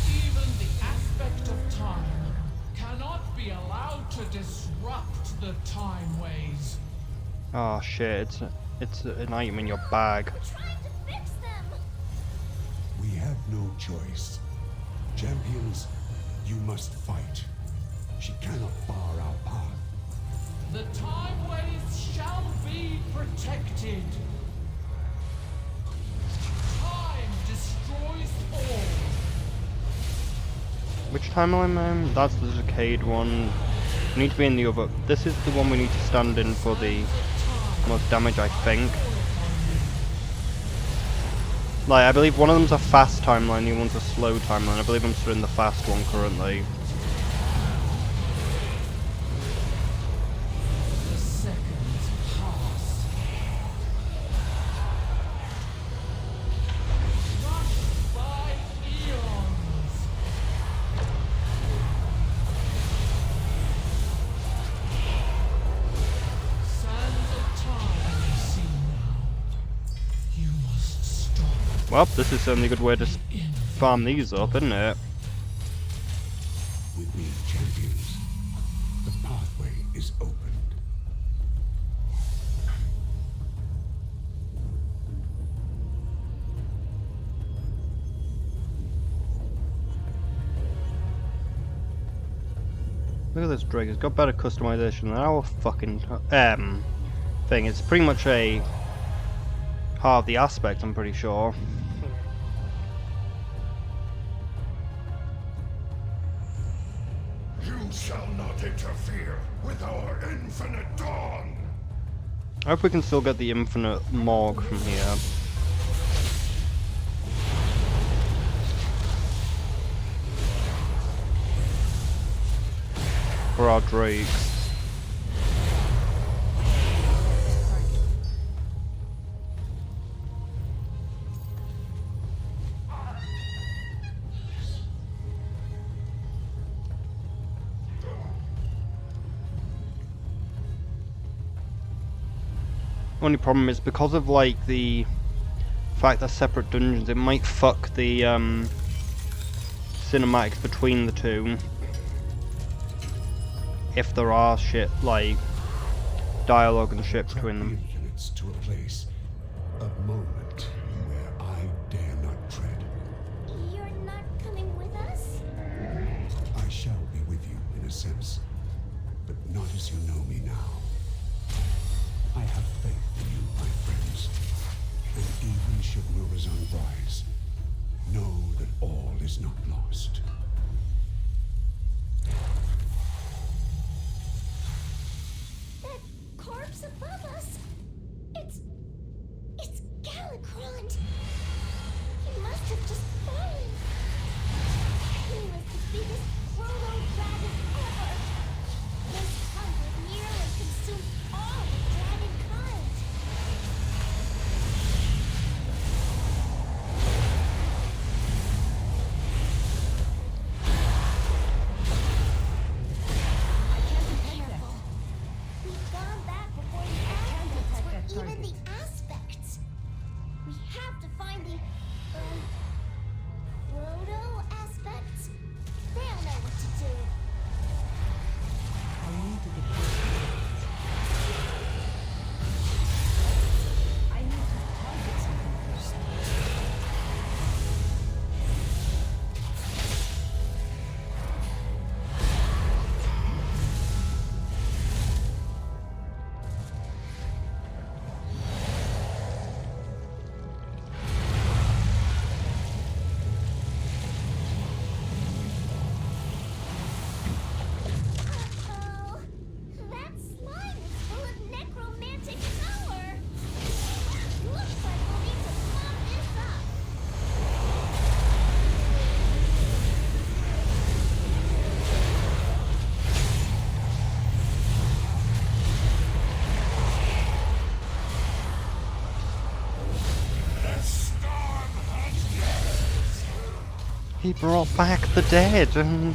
Even the aspect of time cannot be allowed to disrupt the timeways. Oh shit, it's an item in your bag. We're trying to fix them. We have no choice. Champions, you must fight. She cannot bar our path. The timeways shall be protected. Time destroys all. Which timeline, man? That's the Decade one. We need to be in the other. This is the one we need to stand in for the most damage, I think. Like, I believe one of them's a fast timeline, the other one's a slow timeline. I believe I'm still in the fast one currently. The seconds pass. Well, this is certainly a good way to farm these up, isn't it? With me, champions, the pathway is opened. Look at this Drake, it's got better customization than our fucking thing. It's pretty much a half the aspect, I'm pretty sure. You shall not interfere with our infinite dawn! I hope we can still get the infinite morgue from here. For our drakes. Only problem is because of like the fact they're separate dungeons, it might fuck the cinematics between the two. If there are shit like dialogue and shit between them. Infinites to a place, a moment where I dare not tread. You're not coming with us? I shall be with you in a sense, but not as you know me now. I have faith in you, my friends, and even should Murazan rise, know that all is not lost. That corpse above us. It's Galakrond. He must have just fallen. He was the biggest proto-dragon ever. His hunger nearly consumed all of dragonkind. Careful. We've gone back before the aspects were even the aspects. We have to find the proto-aspects. They'll know what to do. I need to get I need to target something first. Uh-oh. That slime is full of necromantic power. Looks like we'll need to pump this up. He brought back the dead and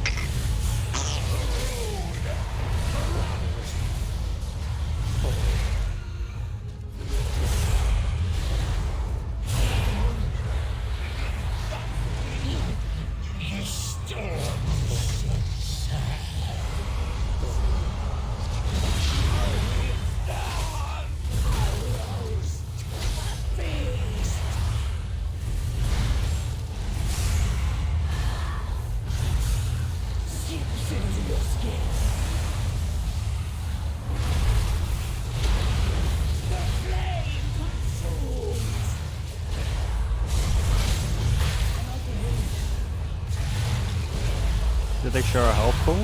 did they share a health pool?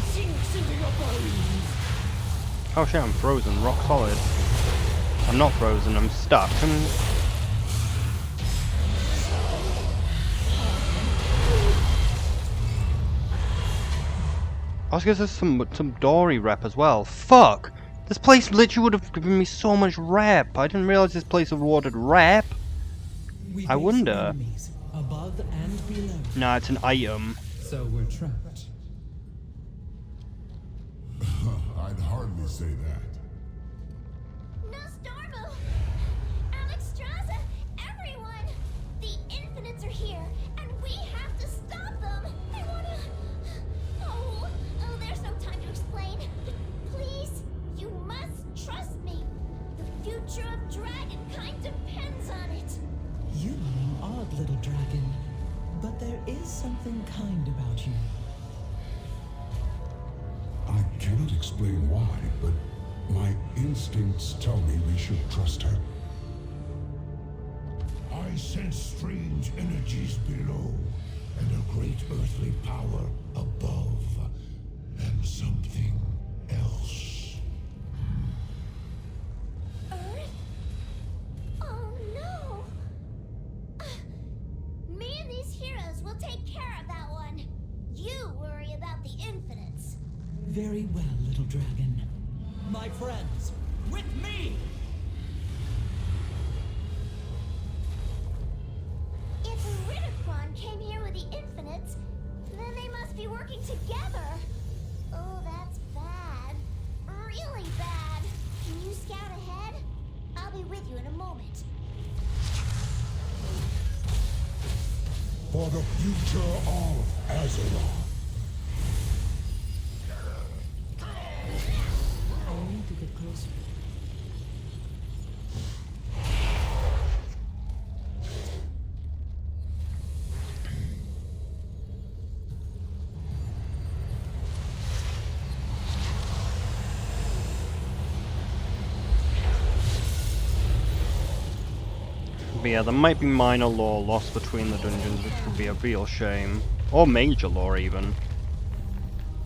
Oh shit, I'm frozen, rock solid. I'm not frozen, I'm stuck. I was gonna say some Dory rep as well. Fuck! This place literally would have given me so much rep. I didn't realize this place awarded rep. We I face wonder. enemies above and below. Nah, it's an item. So we're trapped. I'd hardly say that. Nostormo! Alexstrasza! Everyone! The infinite little dragon, but there is something kind about you. I cannot explain why, but my instincts tell me we should trust her. I sense strange energies below, and a great earthly power above, and something else. Earth? Oh no! Me and these heroes will take care of that one. You worry about the infinites. Very well, little dragon. My friends, with me! If Ridicron came here with the infinites, then they must be working together. Oh, that's bad. Really bad. Can you scout ahead? I'll be with you in a moment. For the future of Azeroth. I need to get closer. But yeah, there might be minor lore lost between the dungeons, which would be a real shame. Or major lore, even.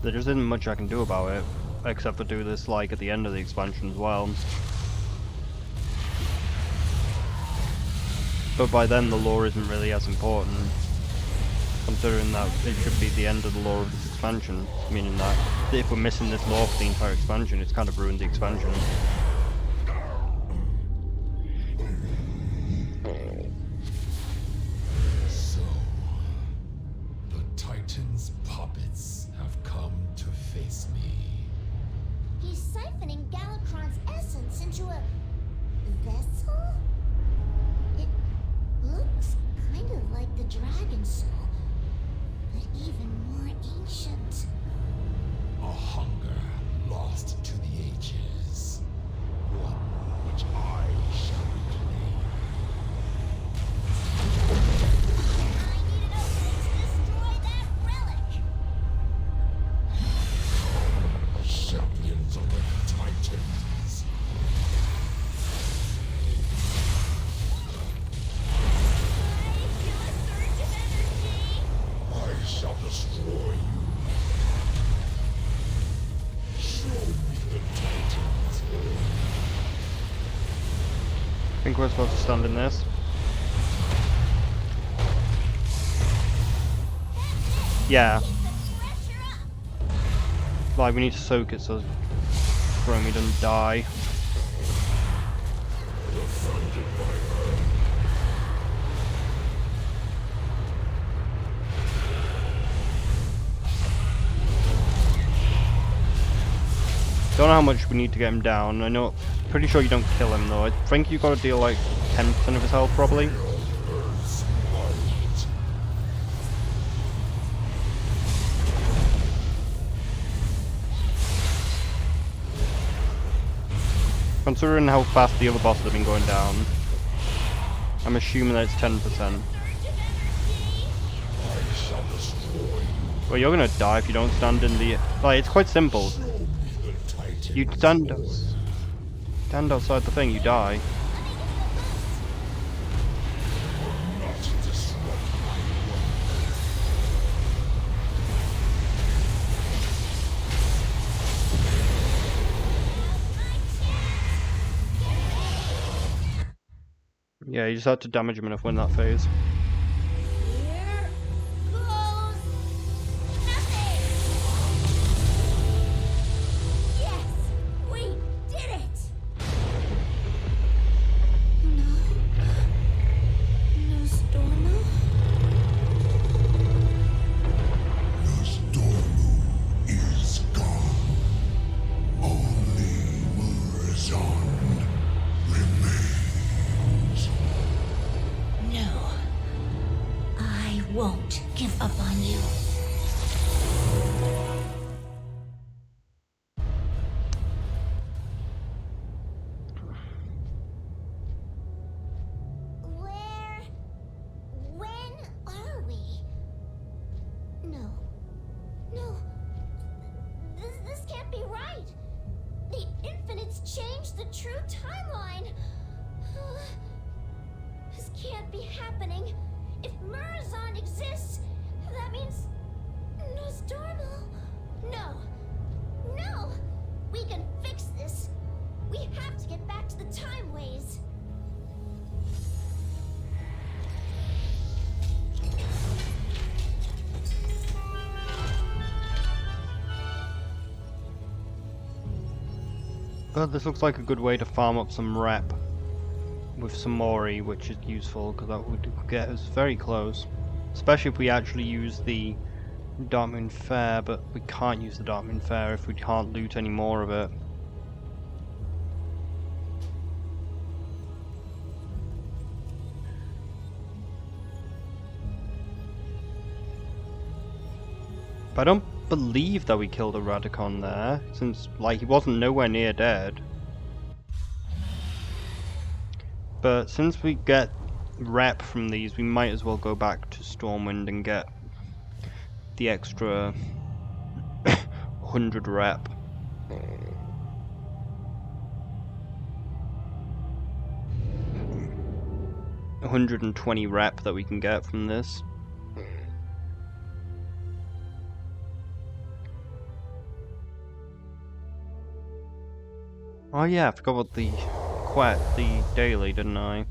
There just isn't much I can do about it, except for do this, like, at the end of the expansion as well. But by then, the lore isn't really as important, considering that it should be the end of the lore of this expansion, meaning that if we're missing this lore for the entire expansion, it's kind of ruined the expansion. So, the Titan's puppets have come to face me. He's siphoning Galakrond's essence into a vessel? It looks kind of like the Dragon Soul, but even more ancient. A hunger lost to the ages. One which I shall reclaim. I need an opening to destroy that relic! Champions of the Titans. I feel a surge of energy! I shall destroy you. Show me the Titans. I think we're supposed to stand in this. Yeah. Keep the pressure up! Like, we need to soak it so Chromie doesn't die. Don't know how much we need to get him down. I know, pretty sure you don't kill him though. I think you gotta deal like 10% of his health probably. Considering how fast the other bosses have been going down, I'm assuming that it's 10%. Well, you're gonna die if you don't stand in the... Like, it's quite simple. You stand outside the thing, you die. Yeah, you just had to damage him enough to win that phase. Here goes nothing! Yes! We did it! No Stormo? Nostormu is gone. Only Murazan remains. No. I won't give up on you. Where true timeline. This can't be happening. If Murazan exists, that means Nostormal. No. No! We can fix this. We have to get back to the time ways. But this looks like a good way to farm up some rep with some Mori, which is useful because that would get us very close. Especially if we actually use the Darkmoon Fair, but we can't use the Darkmoon Fair if we can't loot any more of it. But I don't believe that we killed a Radicon there, since like he wasn't nowhere near dead. But since we get rep from these, we might as well go back to Stormwind and get the extra 100 rep. $120 rep that we can get from this. Oh yeah, I forgot about the the daily, didn't I?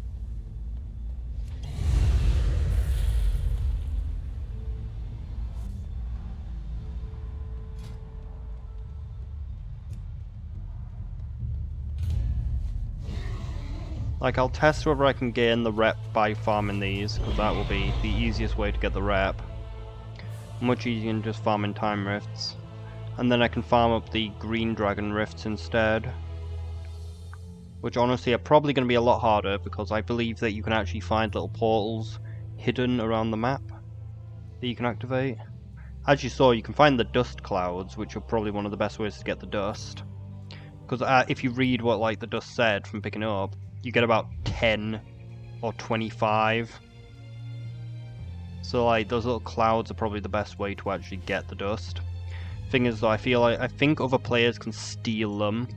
Like, I'll test whether I can gain the rep by farming these, because that will be the easiest way to get the rep. Much easier than just farming time rifts. And then I can farm up the green dragon rifts instead. Which honestly are probably going to be a lot harder, because I believe that you can actually find little portals hidden around the map that you can activate. As you saw, you can find the dust clouds, which are probably one of the best ways to get the dust. Because if you read what like the dust said from picking it up, you get about 10 or 25. So like those little clouds are probably the best way to actually get the dust. Thing is though, I think other players can steal them.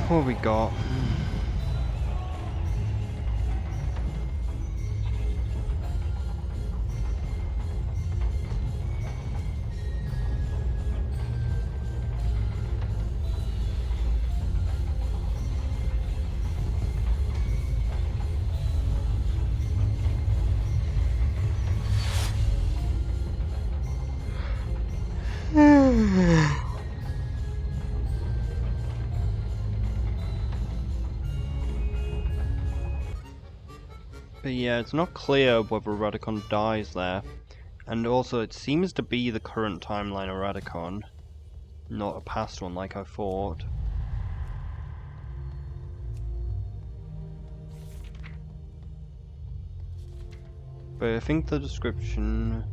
What have we got? But yeah, it's not clear whether Radicon dies there. And also, it seems to be the current timeline of Radicon, not a past one like I thought. But I think the description...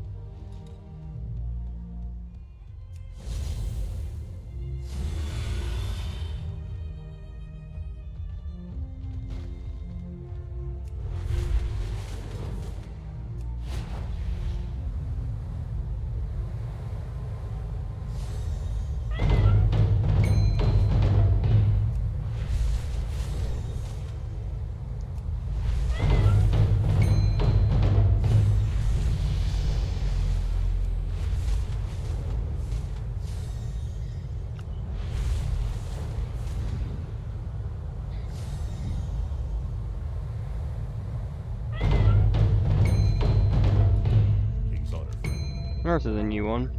This is a new one.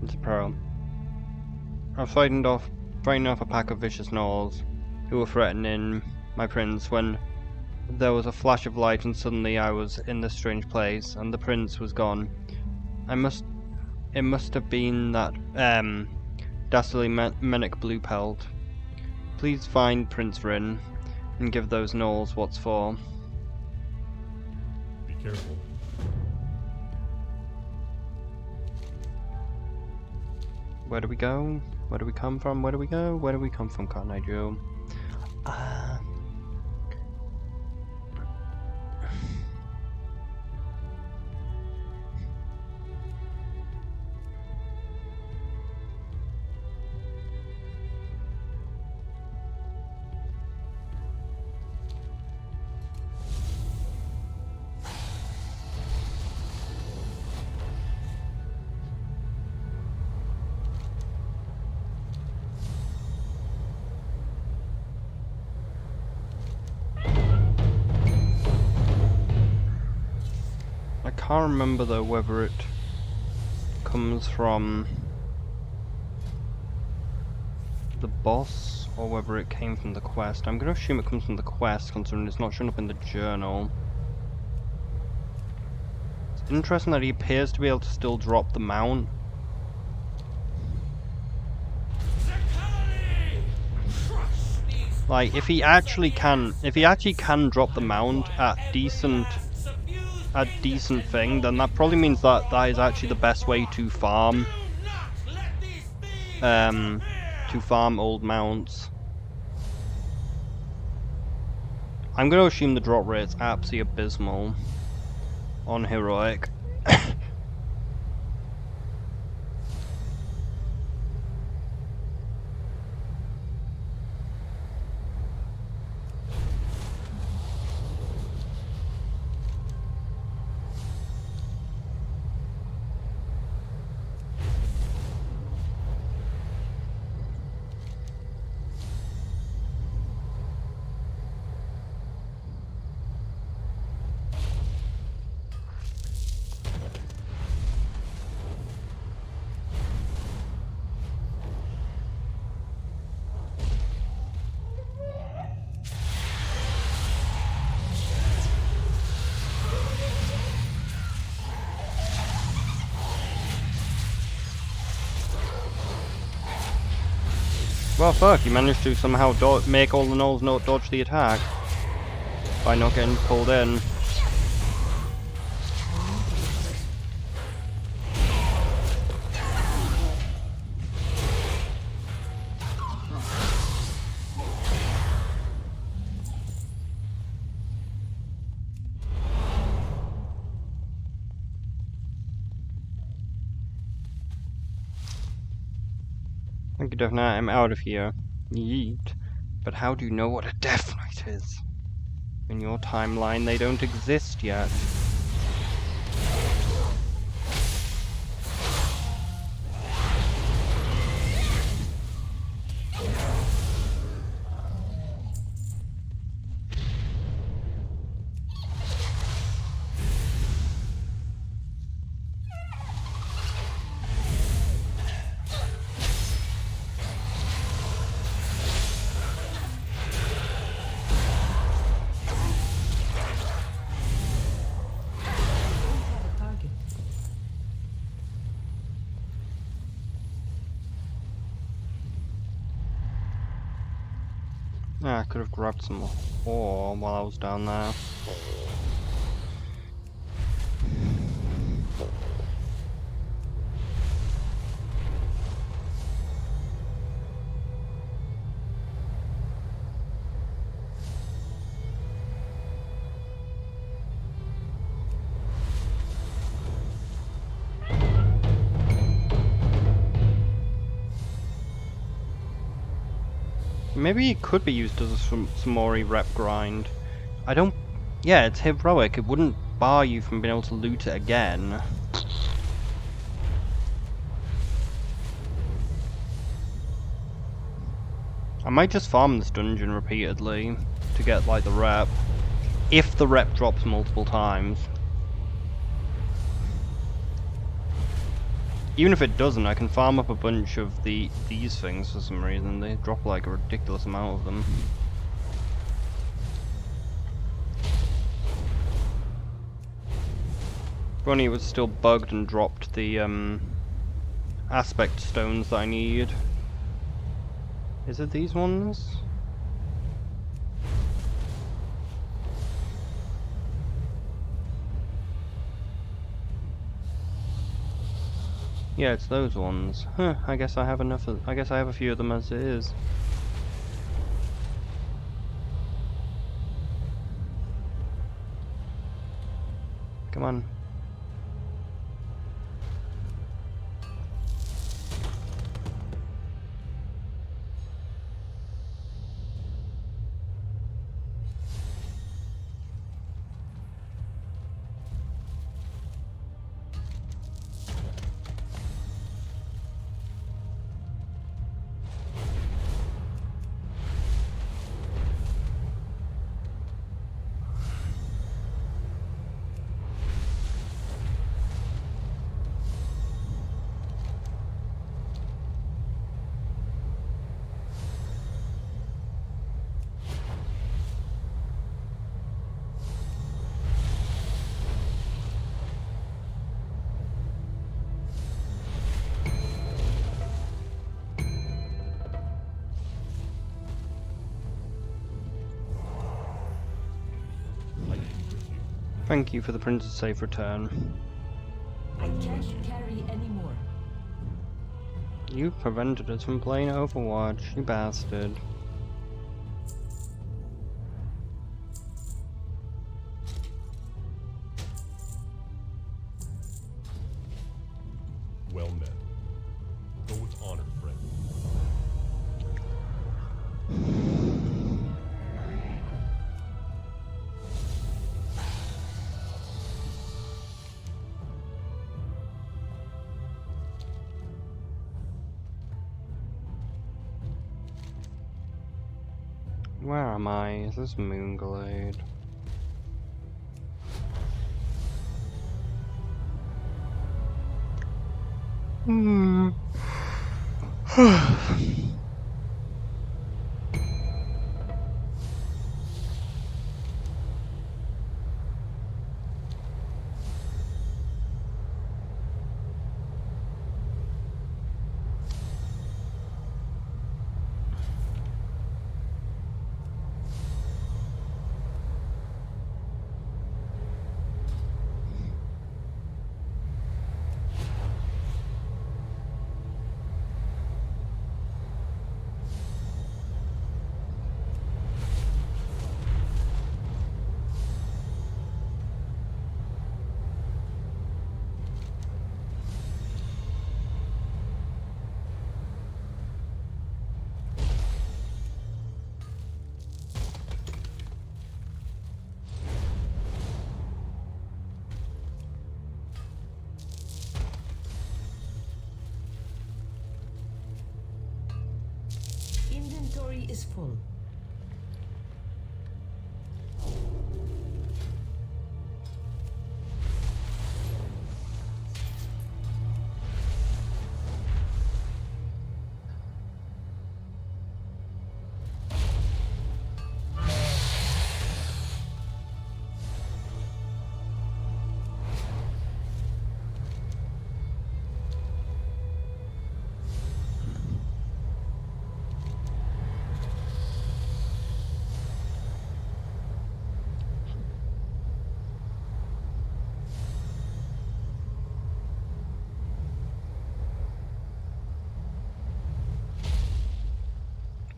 It's a pearl. I was fighting off a pack of vicious gnolls. who were threatening my prince when there was a flash of light and suddenly I was in this strange place and the prince was gone. It must have been that dastardly Menic blue pelt. Please find Prince Rin and give those gnolls what's for. Be careful. Where do we go? Where do we come from? Where do we go? Where do we come from, Cotton Eye Joe? I can't remember though whether it comes from the boss or whether it came from the quest. I'm going to assume it comes from the quest, considering it's not showing up in the journal. It's interesting that he appears to be able to still drop the mount. Like, if he actually can drop the mount at decent thing, then that probably means that that is actually the best way to farm old mounts. I'm going to assume the drop rate's absolutely abysmal on heroic. Well, fuck, you managed to somehow make all the gnolls not dodge the attack by not getting pulled in. Thank you, Death Knight. I'm out of here. Yeet. But how do you know what a Death Knight is? In your timeline, they don't exist yet. Ah, I could have grabbed some ore while I was down there. Maybe it could be used as a Samori rep grind. I don't... Yeah, it's heroic. It wouldn't bar you from being able to loot it again. I might just farm this dungeon repeatedly to get, like, the rep. If the rep drops multiple times. Even if it doesn't, I can farm up a bunch of these things for some reason. They drop like a ridiculous amount of them. If only it was still bugged and dropped the aspect stones that I need. Is it these ones? Yeah, it's those ones. Huh, I guess I have enough I guess I have a few of them as it is. Come on. Thank you for the prince's safe return. I can't carry any more. You prevented us from playing Overwatch, you bastard. Well met. Go with honor, friend. Where am I? Is this Moonglade? Hmm. Inventory is full.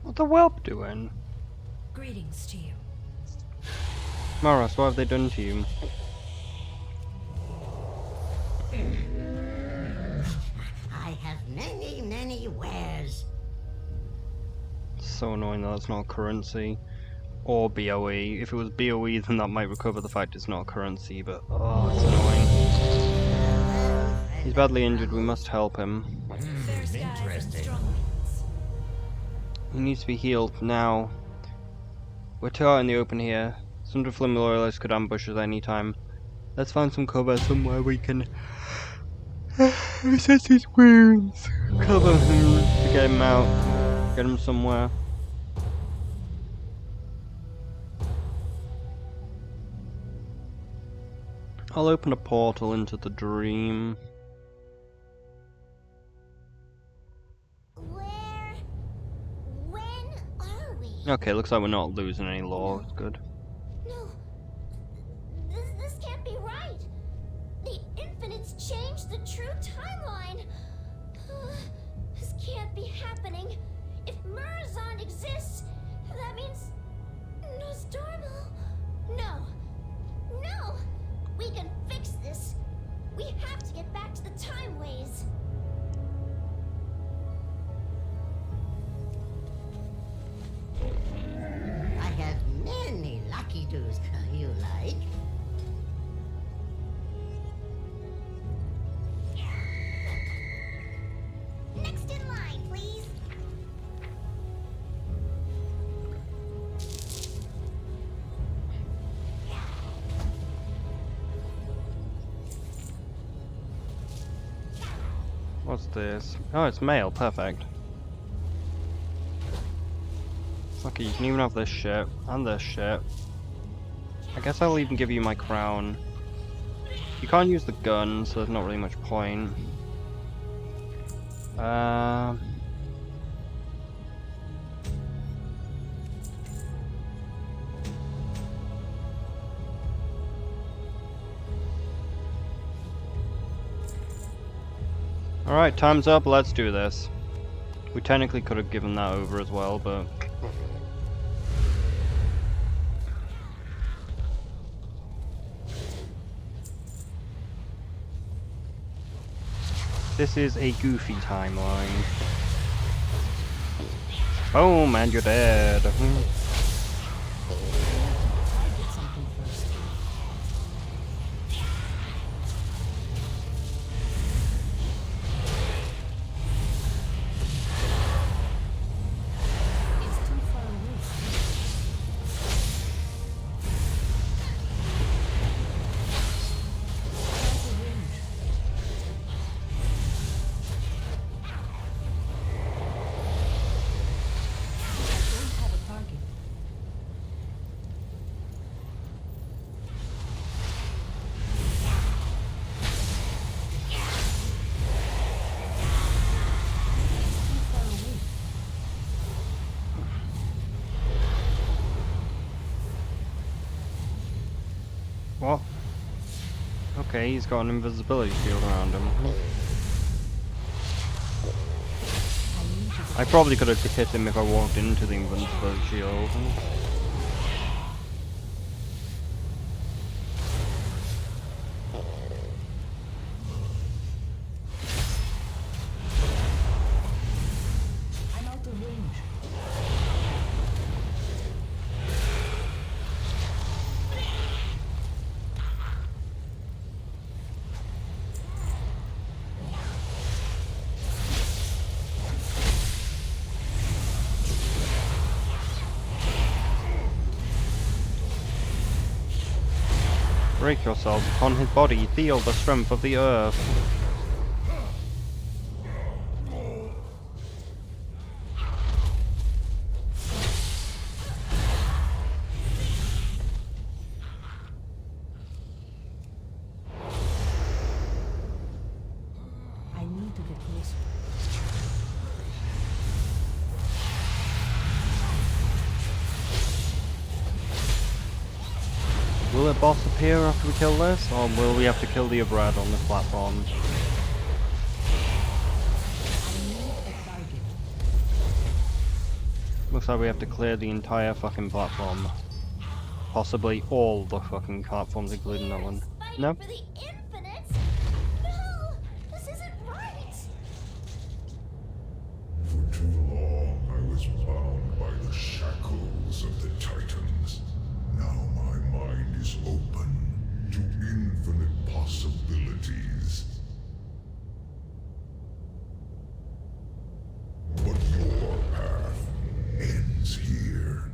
What the whelp doing? Greetings to you. Maras, what have they done to you? I have many, many wares. So annoying that that's not currency. Or BOE. If it was BOE then that might recover the fact it's not currency, but oh, it's annoying. He's badly injured, we must help him. Fair skies and Interesting. strong winds. He needs to be healed now. We're too out in the open here. Some Flame loyalists could ambush us any time. Let's find some cover somewhere we can assess his wounds. Cover him to get him out. Get him somewhere. I'll open a portal into the dream. Where? When are we? Okay, looks like we're not losing any lore. It's good. No. This can't be right. The Infinites changed the true timeline. This can't be happening. If Murazond exists, that means Nostormo. No. No! We can fix this. We have to get back to the time ways. I have many lucky doos you like. Next in line, please. What's this? Oh, it's mail. Perfect. Okay, you can even have this shit and this shit. I guess I'll even give you my crown. You can't use the gun, so there's not really much point. Alright, time's up, let's do this. We technically could have given that over as well, but... This is a goofy timeline. Boom, and you're dead. What? Okay, he's got an invisibility shield around him. I probably could have hit him if I walked into the invisibility shield. I'm out of range. Break yourselves upon his body, feel the strength of the earth. I need to get closer. Will a boss appear after we kill this, or will we have to kill the bread on this platform? Looks like we have to clear the entire fucking platform. Possibly all the fucking platforms, including that one. No? For the Infinites? No! This isn't right! For too long, I was bound by the shackles of the Titans. Now my mind is open to infinite possibilities. But your path ends here.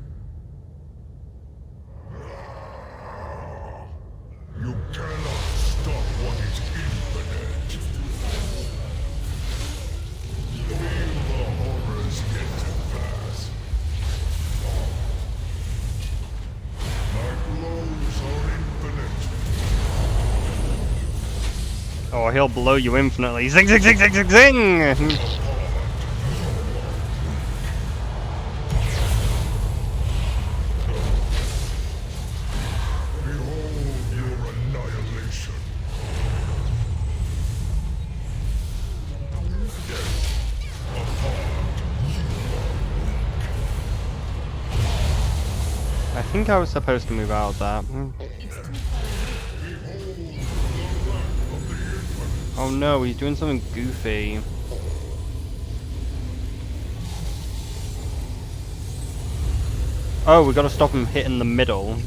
You cannot stop what is infinite. Feel the horrors yet to pass. My blows are infinite. Or he'll blow you infinitely. Zing, zing, zing, zing, zing, zing! I think I was supposed to move out of that. Oh no, he's doing something goofy. Oh, we gotta stop him hitting the middle.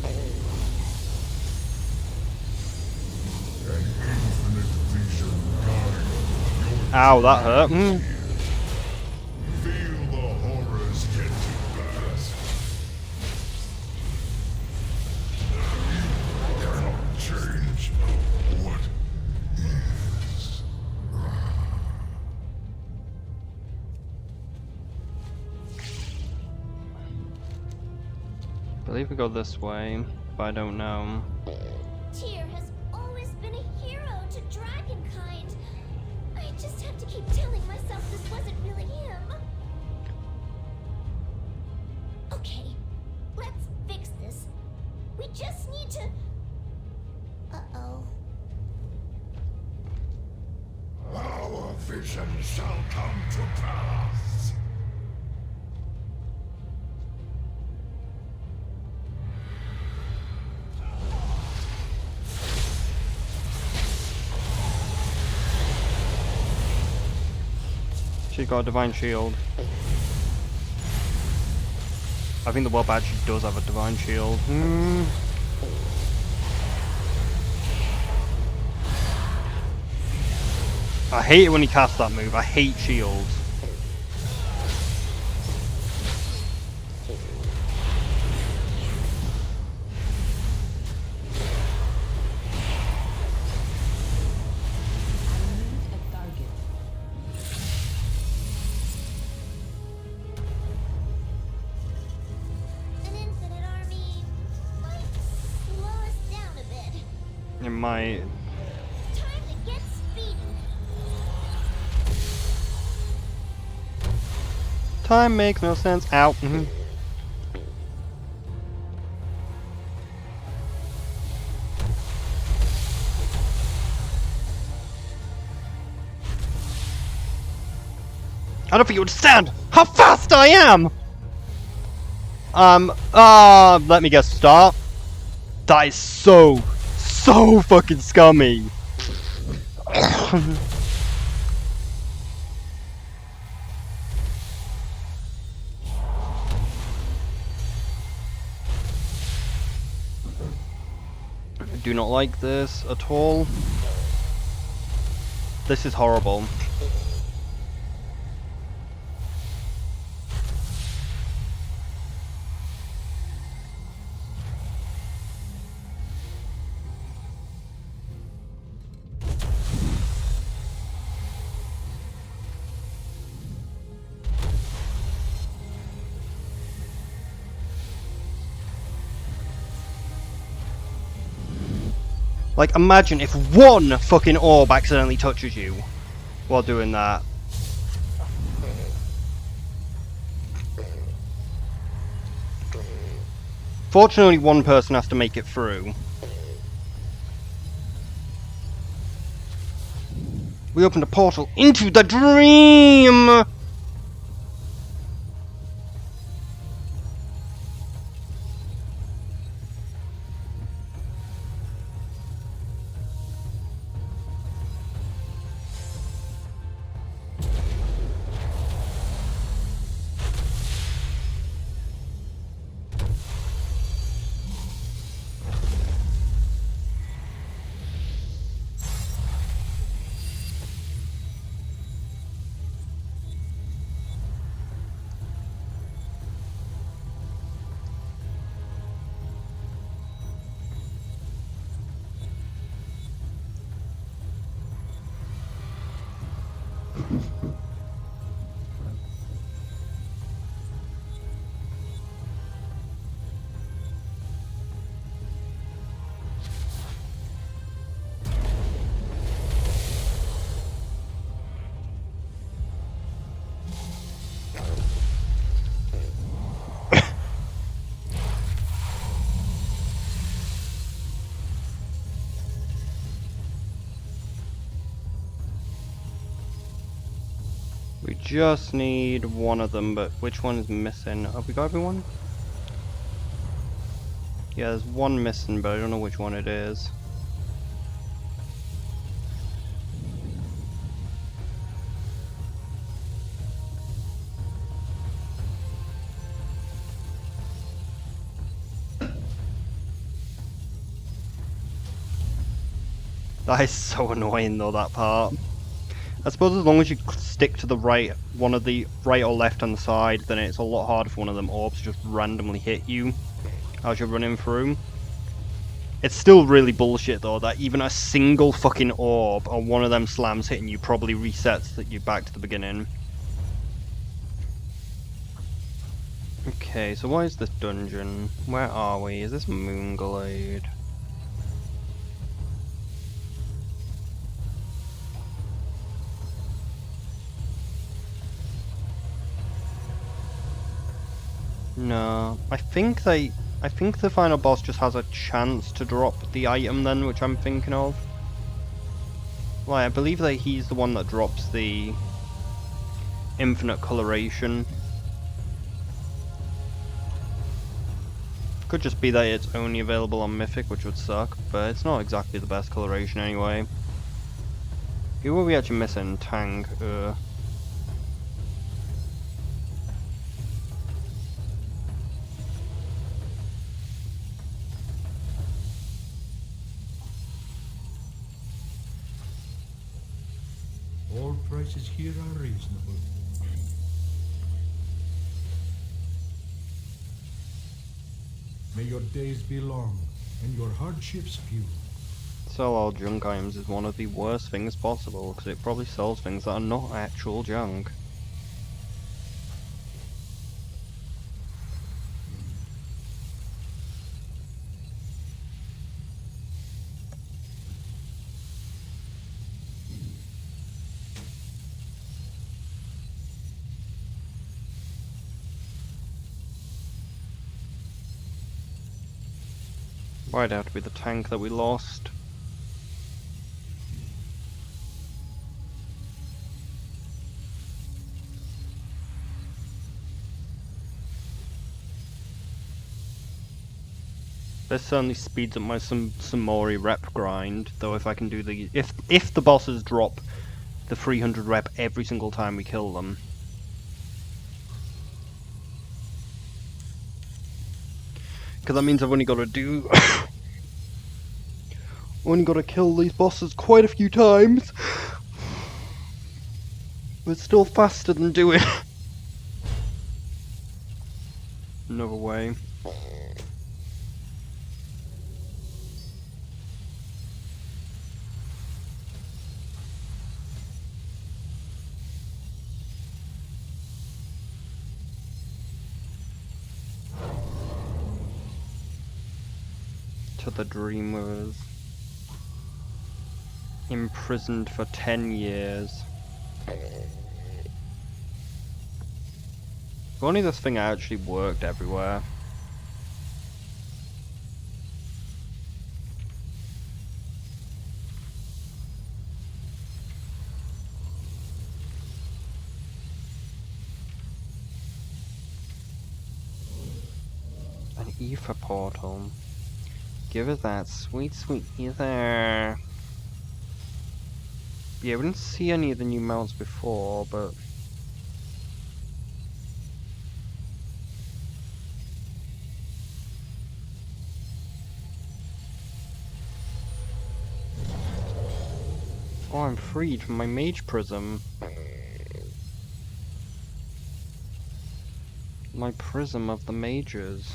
Ow, that hurt. I believe we go this way, but I don't know. Tyr has always been a hero to dragonkind. I just have to keep telling myself this wasn't really him. Okay, let's fix this. We just need to... Uh-oh. Our vision shall come to pass. She's got a divine shield. I think the warp actually does have a divine shield. I hate it when he casts that move. I hate shields. An infinite army might slow us down a bit. It might. Time to get speedy. Time makes no sense. Ow. I don't think you understand how fast I am! Let me guess, start. That is so fucking scummy. I do not like this at all. This is horrible. Like, imagine if one fucking orb accidentally touches you while doing that. Fortunately, one person has to make it through. We opened a portal into the dream! We just need one of them, but which one is missing? Have we got everyone? Yeah, there's one missing, but I don't know which one it is. That is so annoying though, that part. I suppose as long as you stick to the right, one of the right or left hand side, then it's a lot harder for one of them orbs to just randomly hit you as you're running through. It's still really bullshit though that even a single fucking orb or one of them slams hitting you probably resets you back to the beginning. Okay, so what is this dungeon? Where are we? Is this Moonglade? No, I think the final boss just has a chance to drop the item then, which I'm thinking of. Like, I believe that he's the one that drops the infinite coloration. Could just be that it's only available on Mythic, which would suck, but it's not exactly the best coloration anyway. Who are we actually missing? Tang. All prices here are reasonable. May your days be long, and your hardships few. Sell all junk items is one of the worst things possible, because it probably sells things that are not actual junk. Why'd it have to be the tank that we lost? This certainly speeds up my Samori rep grind, though if I can do the... If the bosses drop the 300 rep every single time we kill them. Because that means I've only got to do... only got to kill these bosses quite a few times. But it's still faster than doing another way. To the Dreamers. Imprisoned for 10 years. If only this thing actually worked everywhere. An ether portal. Give us that sweet, sweet ether. Yeah, we didn't see any of the new mounts before, but... Oh, I'm freed from my mage prism. My prism of the mages.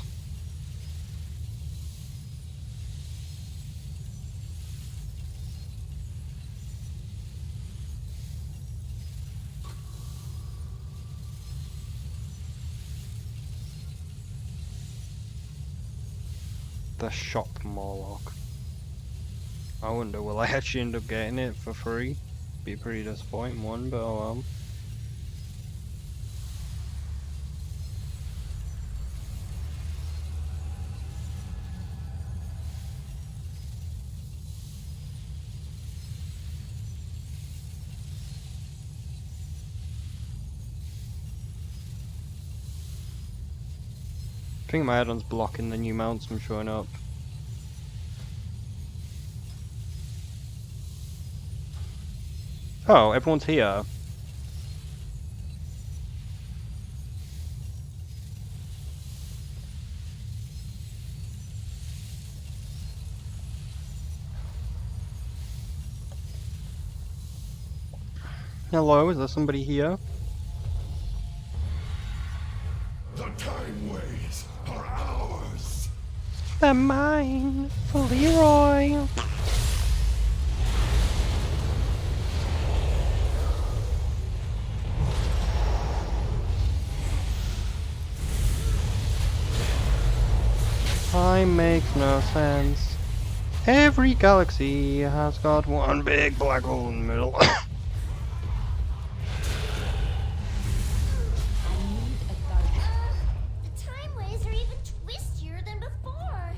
The shop Morlock. I wonder, will I actually end up getting it for free? Be a pretty disappointing one, but oh well. think my add-on's blocking the new mounts from showing up. Oh, everyone's here. Hello, is there somebody here? The time ways are ours. They're mine, Leroy. Time makes no sense. Every galaxy has got one big black hole in the middle. The time ways are even twistier than before.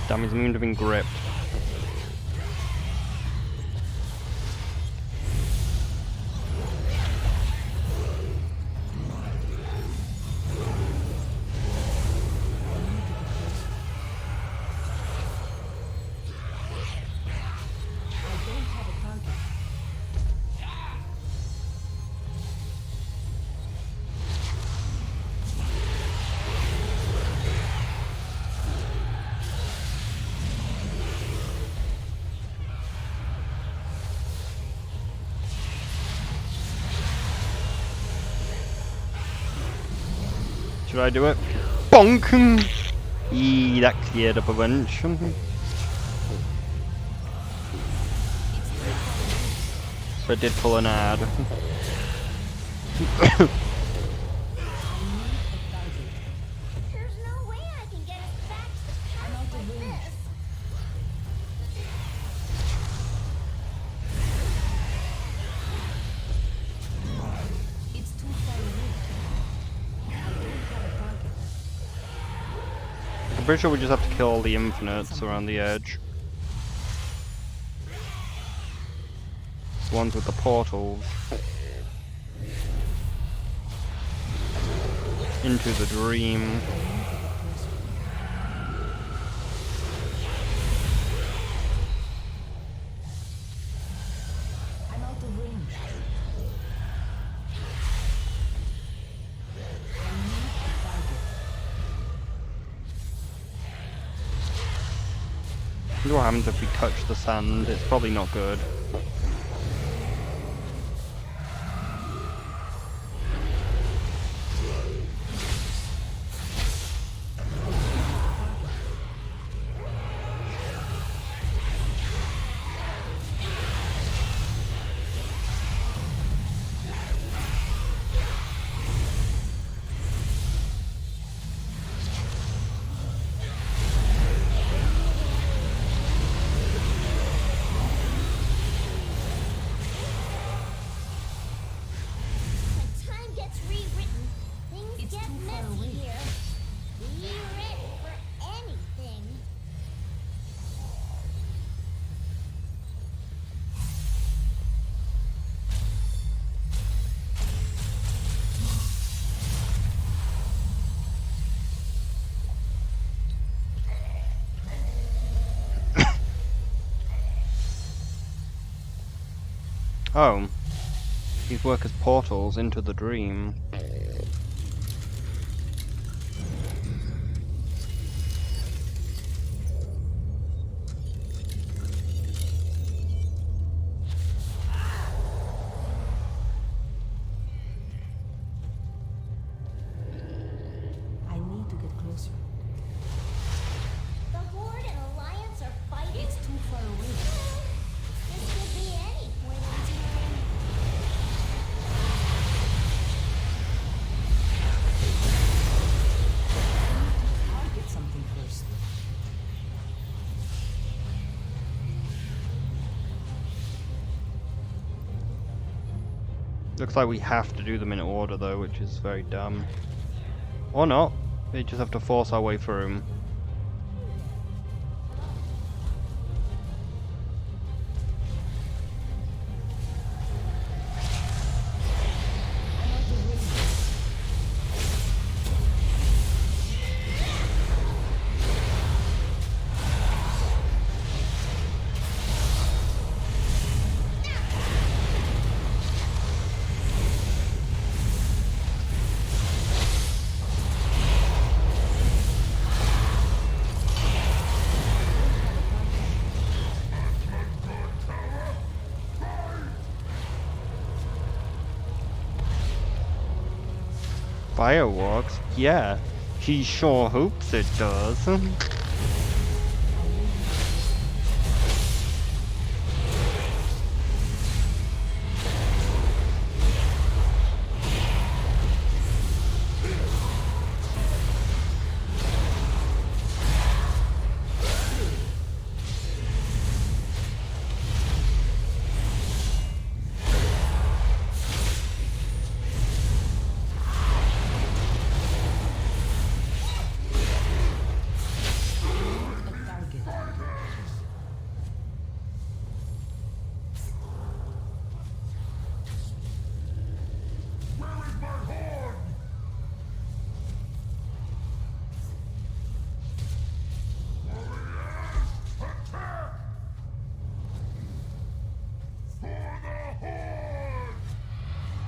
Damn, he's immune to being gripped. Should I do it? Bonk! Eee, that cleared up a bunch. So I did pull an ad. There's no way I can get us back to the past like this. It's too far away. I don't have a target. I'm pretty sure we just have to kill all the infinites around the edge. The ones with the portals. Into the dream. I'm out of range. I wonder what happens if we touch the sand. It's probably not good. When time gets rewritten, things get messy here. Be ready for anything. Oh. These work as portals into the dream. I need to get closer. The Horde and Alliance are fighting. It's too far away. This could be any point in time. Looks like we have to do them in order though, which is very dumb. Or not. We just have to force our way through 'em. Fireworks? Yeah, he sure hopes it does.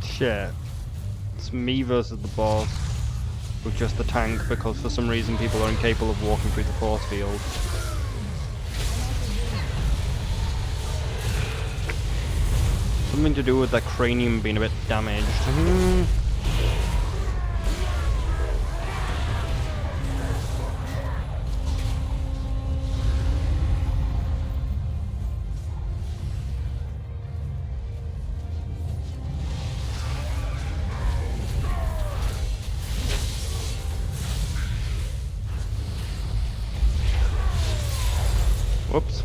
Shit. It's me versus the boss. With just the tank, because for some reason people are incapable of walking through the force field. Something to do with their cranium being a bit damaged. Whoops.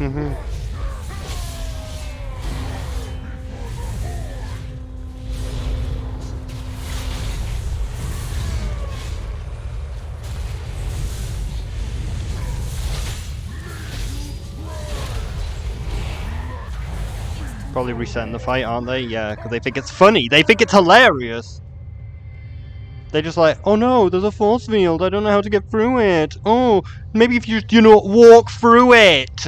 Probably resetting the fight, aren't they? Yeah, because they think it's funny. They think it's hilarious. They're just like, oh no, there's a force field. I don't know how to get through it. Oh, maybe if you just, walk through it.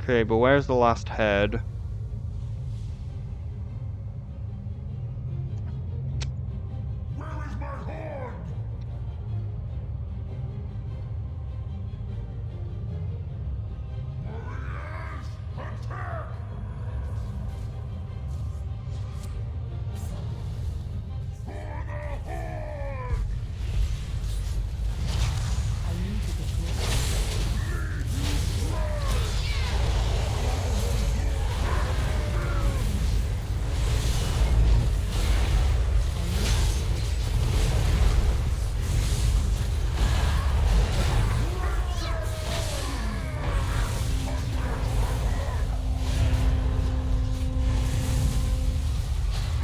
Okay, but where's the last head?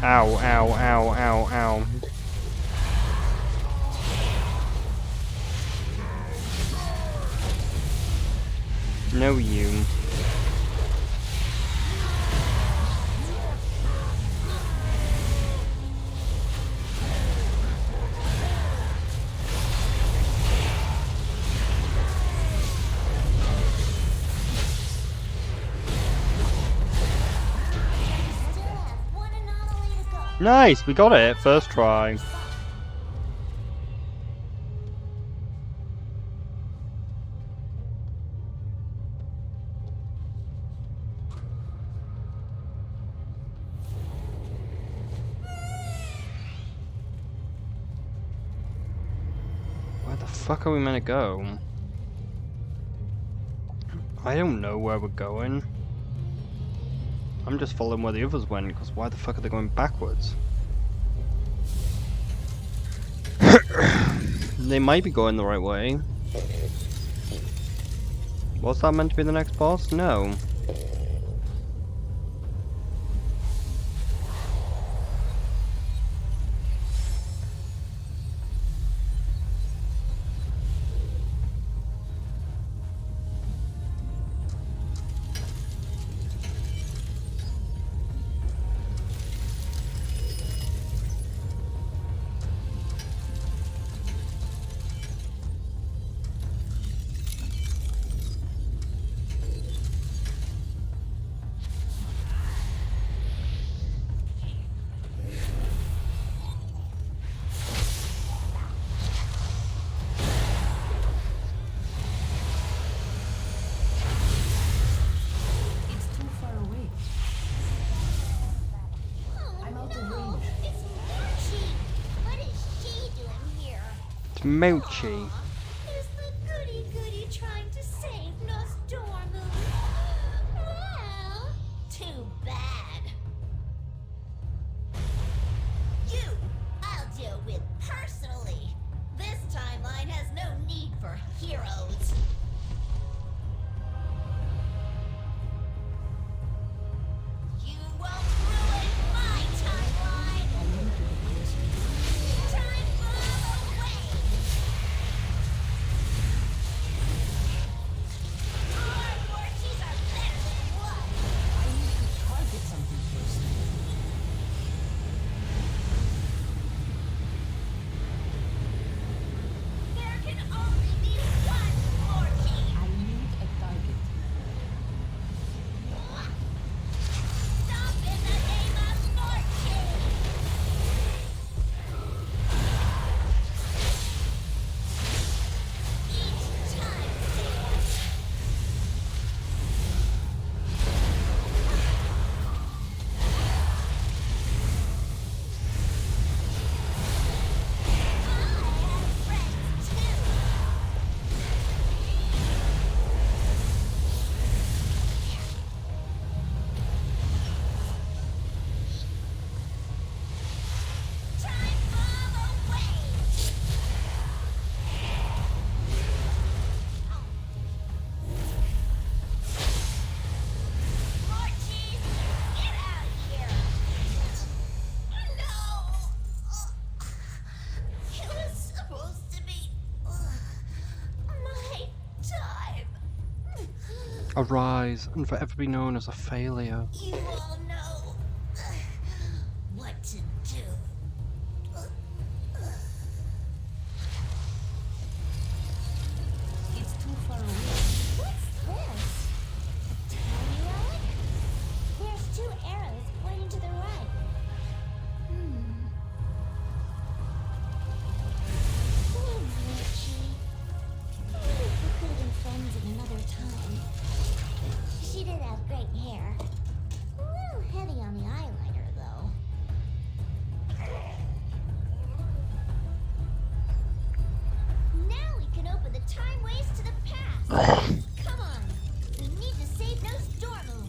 Ow, ow, ow, ow, ow. No, you. Nice, we got it, first try. Where the fuck are we meant to go? I don't know where we're going. I'm just following where the others went, because why the fuck are they going backwards? They might be going the right way. Was that meant to be the next boss? No. Mochi. Is the goody-goody trying to save Nostormu? Well, too bad. You, I'll deal with personally. This timeline has no need for heroes. You won't ruin my timeline. Time bomb away. Warchies are better than blood. I need to target something first. There can only be one Warchie. I need a target. Stop in the name of Warchie. Each time saves. I have friends too. Time bomb away. Warchies, get out of here. No. It was supposed to be my time. Arise and forever be known as a failure. You all know what to do. It's too far away. What's this? A tiny relic? There's two arrows pointing to the right. Poor Richie. I wonder if we could have been friends at another time. She did have great hair. A little heavy on the eyeliner, though. Now we can open the time ways to the past. Come on. We need to save Nostormu.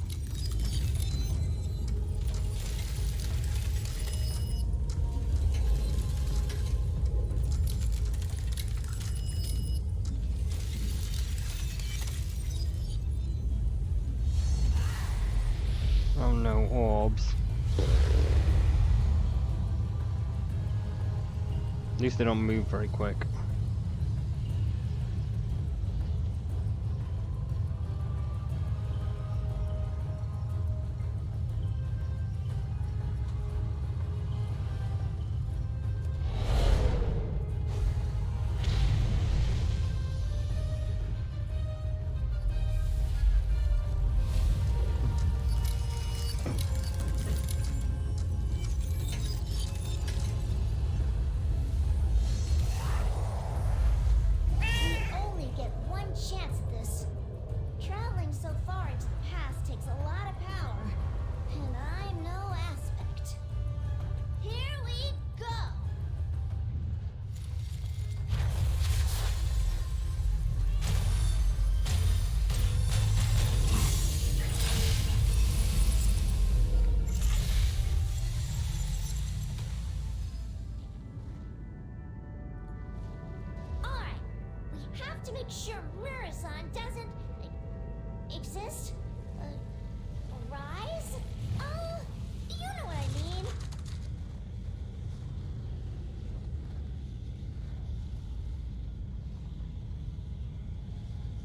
Oh no, orbs. At least they don't move very quick. to make sure Murison doesn't exist. Rise? Oh, you know what I mean.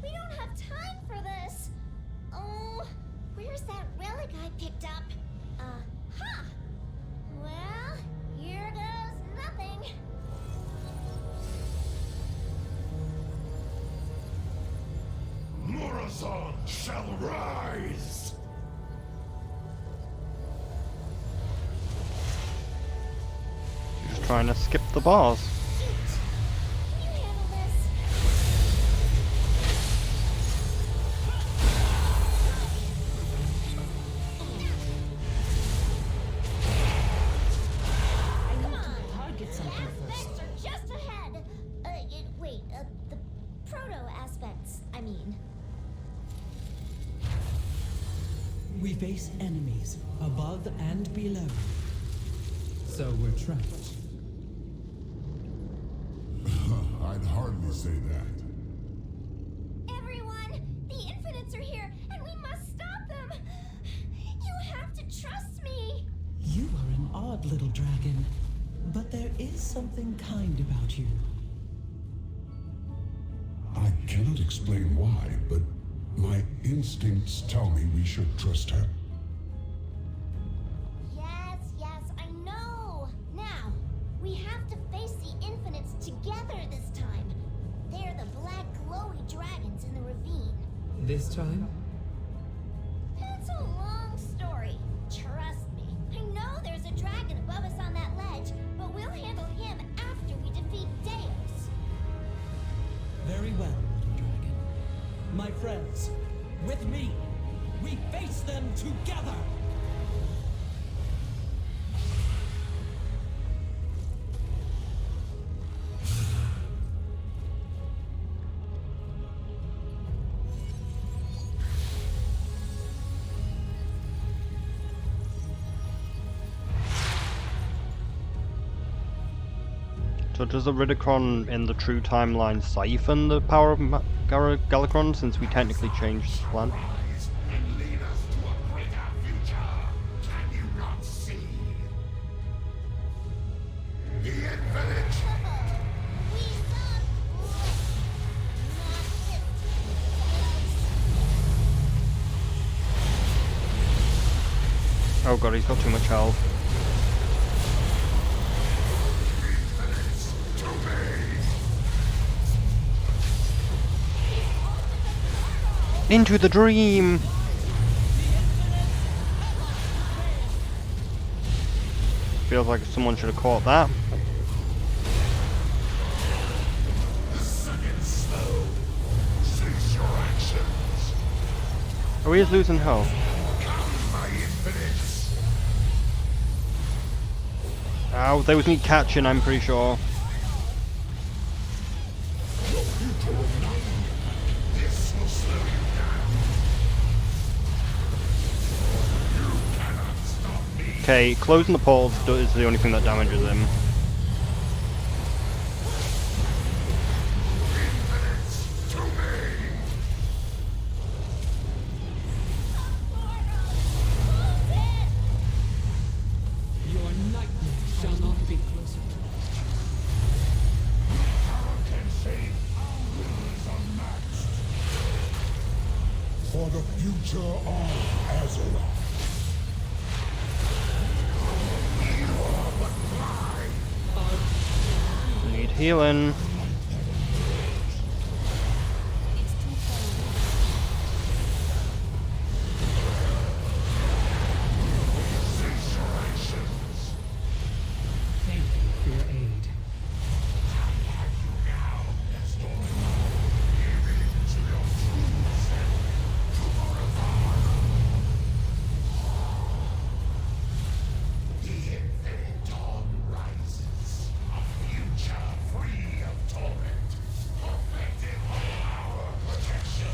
We don't have time for this. Oh, where's that relic I picked up? Huh. Well, here goes nothing. Murison shall rise! Just trying to skip the boss. Can you handle this? Come on. Target something first. Aspects are just ahead. Wait, the proto-aspects, I mean. We face enemies above and below. So we're trapped. I'd hardly say that. Everyone, the Infinites are here, and we must stop them. You have to trust me. You are an odd little dragon, but there is something kind about you. I cannot explain why, but my instincts tell me we should trust her. Yes, I know. Now, we have to face the Infinites together this time. They're the black glowy dragons in the ravine. This time? It's a long story. Trust me. I know there's a dragon above us on that ledge, but we'll handle him after we defeat Deus. Very well, little dragon. My friends, with me, we face them together! So does the Ridicron in the true timeline siphon the power of Galacron, since we technically changed the plan? Rise and lead us to a greater future. Can you not see? The Infinite! We suck. Oh god, he's got too much health. Into the dream! Feels like someone should have caught that. Cease your actions. Oh, he is losing health. Come, my Infinites. Ow, they was me catching, I'm pretty sure. This will slow you down. You cannot stop me. Okay, closing the portals is the only thing that damages him. Infinites to me. Your nightmare shall not be closer. Power can save. Our will is unmatched. For the future of Azeroth. You are but mine. Need healing. Cease your actions. Thank you for your aid. The infinite dawn rises. A future free of torment. Perfected by our protection.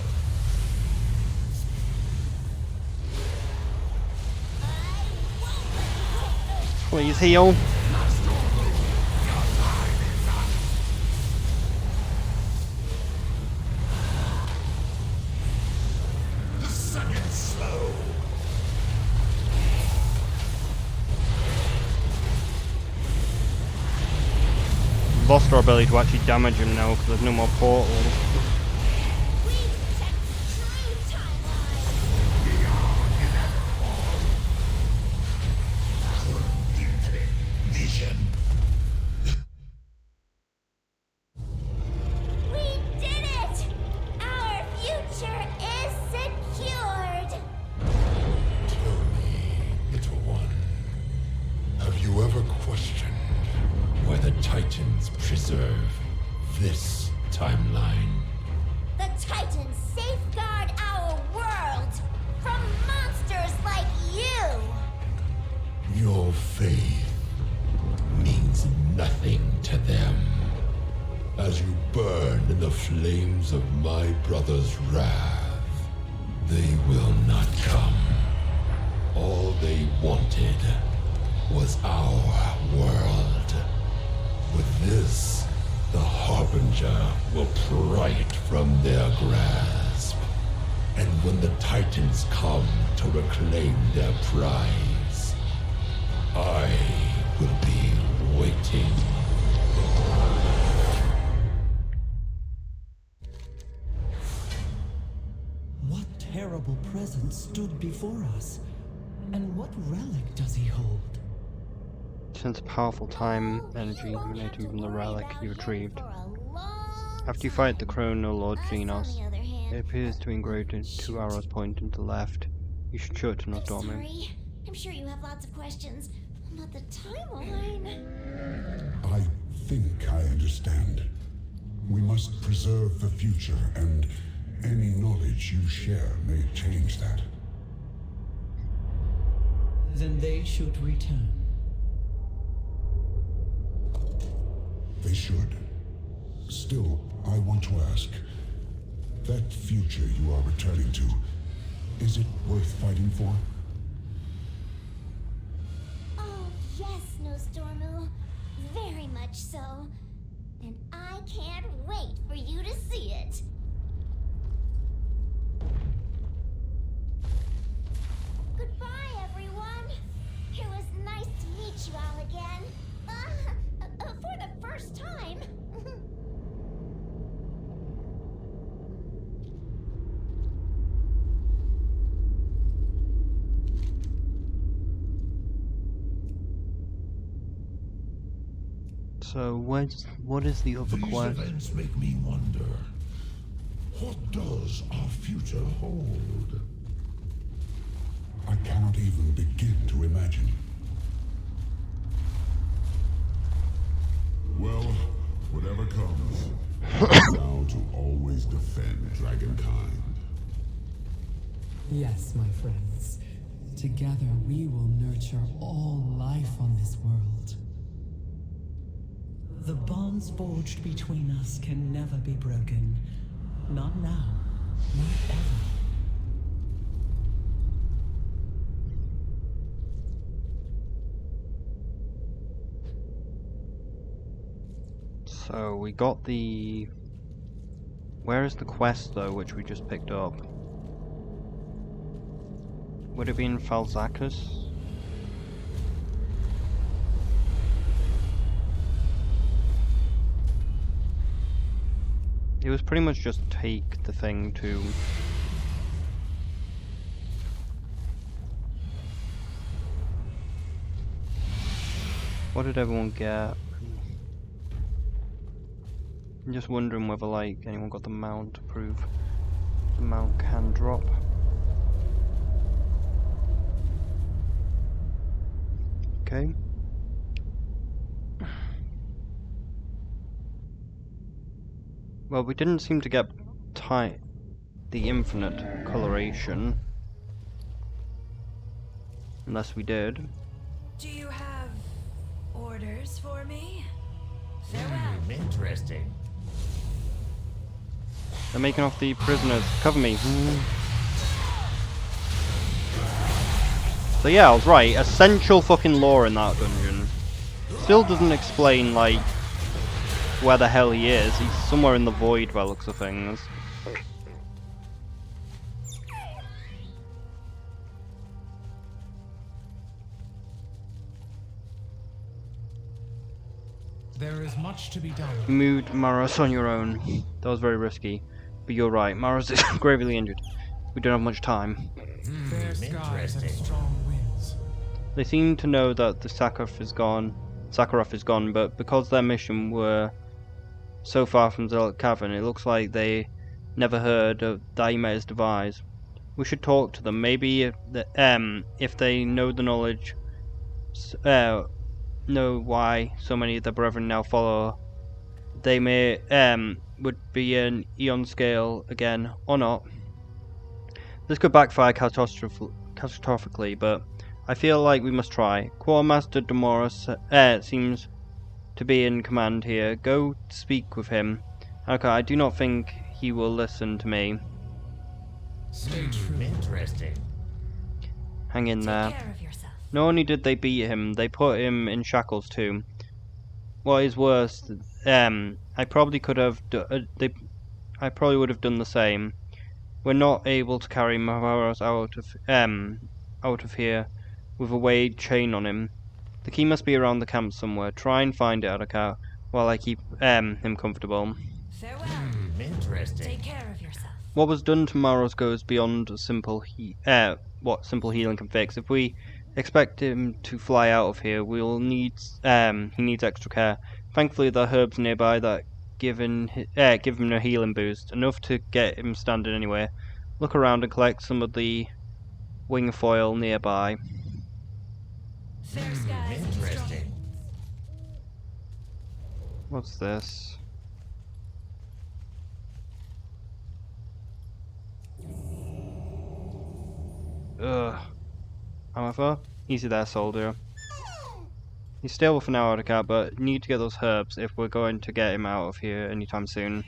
Please heal. lost our ability to actually damage him now because there's no more portals. Titans preserve this timeline. The Titans safeguard our world from monsters like you! Your faith means nothing to them. As you burn in the flames of my brother's wrath, they will not come. All they wanted was our world. With this, the Harbinger will pry it from their grasp. And when the Titans come to reclaim their prize, I will be waiting. What terrible presence stood before us? And what relic does he hold? Sense powerful time energy emanating from the relic you retrieved. After you fight the Chrono Lord Xenos, it appears to be engraved in 2 arrows pointing to the left. You should show it to Nostormu. Sorry, I'm sure you have lots of questions about the timeline. I think I understand. We must preserve the future, and any knowledge you share may change that. Then they should return. They should. Still, I want to ask, that future you are returning to, is it worth fighting for? Oh, yes, Nostormu. Very much so. And I can't wait for you to see it. Goodbye, everyone. It was nice to meet you all again. For the first time. So what is the other These quest? events make me wonder, what does our future hold? I cannot even begin to imagine. Well, whatever comes, now to always defend Dragonkind. Yes, my friends. Together we will nurture all life on this world. The bonds forged between us can never be broken. Not now. Not ever. So we got the... Where is the quest though, which we just picked up? Would it be in Falzacus? It was pretty much just take the thing to... What did everyone get? I'm just wondering whether, like, anyone got the mount to prove the mount can drop. Okay. Well, we didn't seem to get the infinite coloration. Unless we did. Do you have orders for me? Interesting. They're making off the prisoners. Cover me. So yeah, I was right. Essential fucking lore in that dungeon. Still doesn't explain, like, where the hell he is. He's somewhere in the void by the looks of things. There is much to be done. You moved Maros on your own. That was very risky. But you're right, Maros is gravely injured. We don't have much time. Fair skies and strong winds. They seem to know that the Sakharov is gone, but because their mission were so far from the cavern, it looks like they never heard of Daimet's device. We should talk to them. Maybe if they know the knowledge, know why so many of their brethren now follow, they may would be an Eon scale again or not. This could backfire catastrophically, but I feel like we must try. Quartermaster Demoros seems to be in command here. Go speak with him. Okay, I do not think he will listen to me. Stay true. Interesting. Hang in there. Take care of yourself. Not only did they beat him, they put him in shackles too. What is worse, I probably would have done the same. We're not able to carry Maharos out of here with a weighted chain on him. The key must be around the camp somewhere. Try and find it, Adaka, while I keep him comfortable. Farewell. Interesting. Take care of yourself. What was done to Maros goes beyond what simple healing can fix. If we expect him to fly out of here, he needs extra care. Thankfully, there are herbs nearby that give him a healing boost, enough to get him standing anyway. Look around and collect some of the wing foil nearby. Fair skies and strong Interesting. What's this? Ugh. Amatha? Easy there, soldier. He's stable for now, Adaka, but need to get those herbs if we're going to get him out of here anytime soon.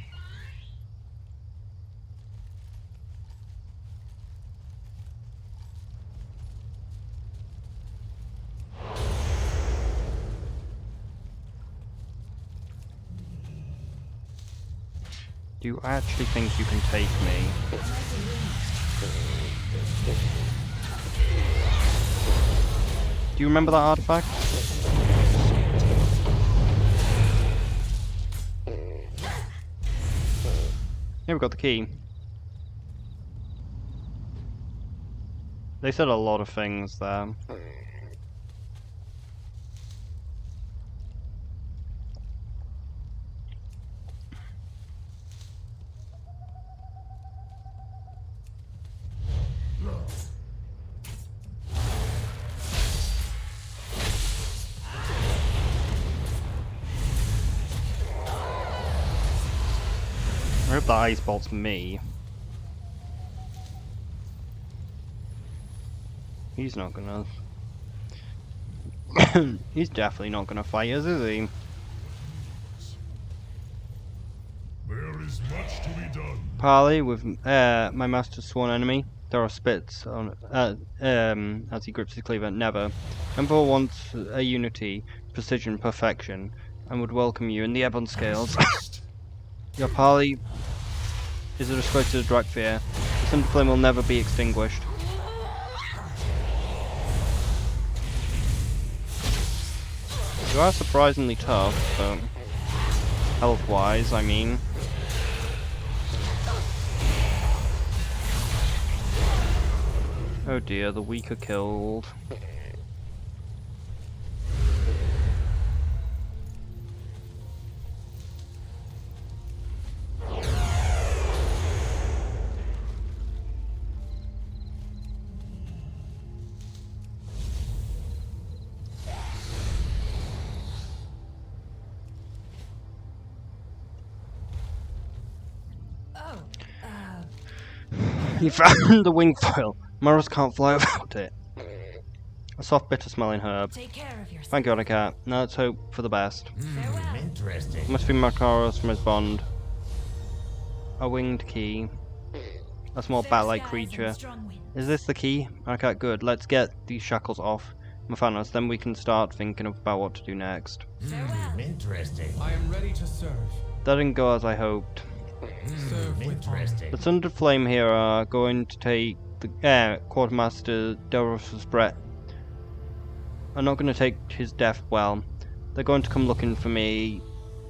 Do you actually think you can take me? Do you remember that artifact? Here we got the key. They said a lot of things there. I hope the ice bolt's me. He's not gonna... He's definitely not gonna fight us, is he? There is much to be done. Parley with my master's sworn enemy. There are spits on as he grips his cleaver. Never. Emperor wants a unity, precision, perfection, and would welcome you in the ebon scales. Your parley is a disgrace to the Drakthir. The Cinder Flame will never be extinguished. You are surprisingly tough, but health-wise, I mean. Oh dear, the weak are killed. You found the wing foil. Maros can't fly without it. A soft, bitter-smelling herb. Take care of yourself. Thank you, Adaka. Now let's hope for the best. Farewell. Interesting. Must be Makaros from his bond. A winged key. A small Fair bat-like skies creature. and strong winds. Is this the key? Okay, good. Let's get these shackles off Mephanos, then we can start thinking about what to do next. Farewell. Interesting. I am ready to serve. That didn't go as I hoped. Serve with honor. Interesting. The Thunder Flame here are going to take the Quartermaster Delros's breath. Are not going to take his death well. They're going to come looking for me.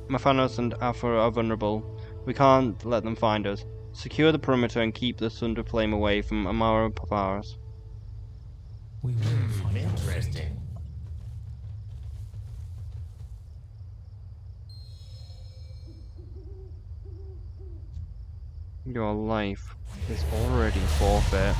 Mathanos and Aphra are vulnerable. We can't let them find us. Secure the perimeter and keep the Thunder Flame away from Amara Pavaris. We will find out. Interesting. Your life is already forfeit.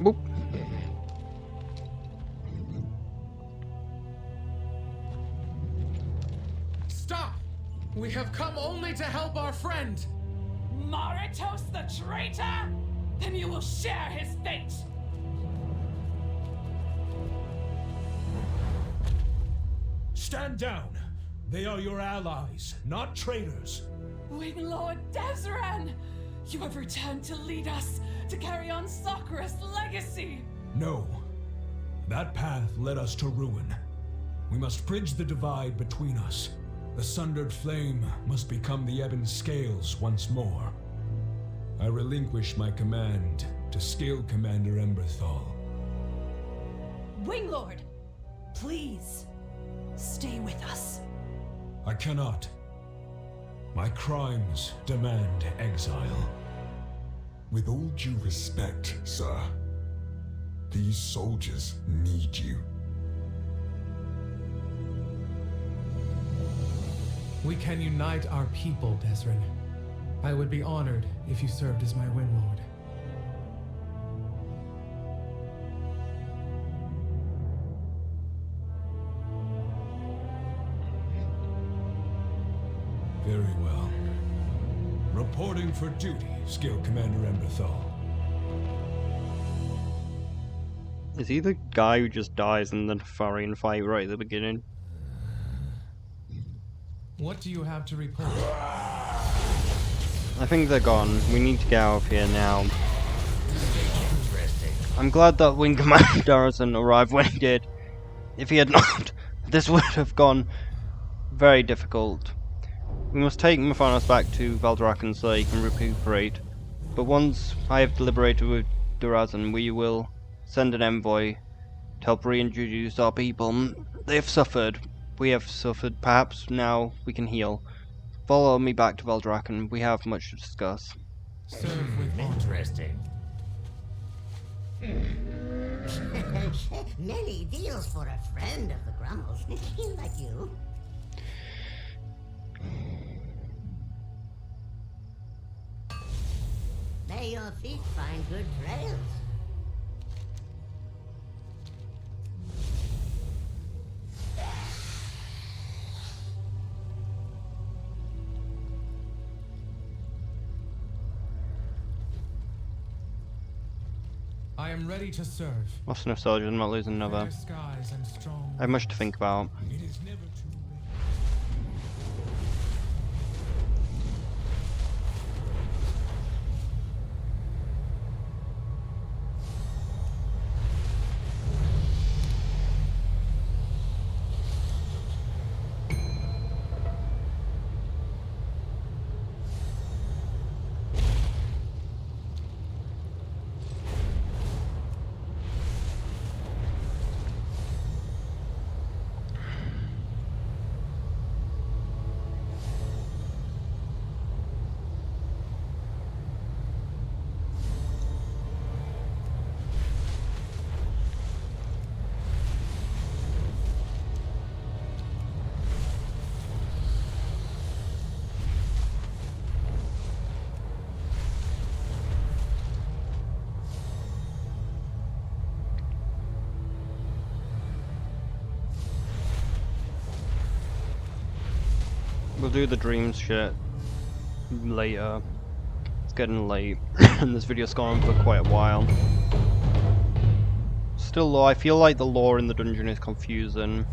Boop. Stop! We have come only to help our friend! Maritos the traitor? Then you will share his fate! Stand down. They are your allies, not traitors. Wing Lord Desran! You have returned to lead us, to carry on Sakura's legacy! No. That path led us to ruin. We must bridge the divide between us. The sundered flame must become the ebon scales once more. I relinquish my command to Scale Commander Emberthal. Wing Lord, please, stay with us. I cannot. My crimes demand exile. With all due respect, sir, these soldiers need you. We can unite our people, Desran. I would be honored if you served as my Wing Lord. Very well. Reporting for duty, Scale Commander Emberthal. Is he the guy who just dies in the Nefarian fight right at the beginning? What do you have to report? I think they're gone. We need to get out of here now. I'm glad that Wing Commander Darrison arrived when he did. If he had not, this would have gone very difficult. We must take Mathanos back to Valdrakken so he can recuperate. But once I have deliberated with Durazan, we will send an envoy to help reintroduce our people. They have suffered. We have suffered. Perhaps now we can heal. Follow me back to Valdrakken. We have much to discuss. Serve with honor. Interesting. Many deals for a friend of the Grumbles, like you. May your feet find good trails. I am ready to serve. Lost enough soldiers, I'm not losing another. Fair skies and strong. I have much to think about. It is never too late. We'll do the dreams shit later. It's getting late, and this video's gone on for quite a while. Still though, I feel like the lore in the dungeon is confusing.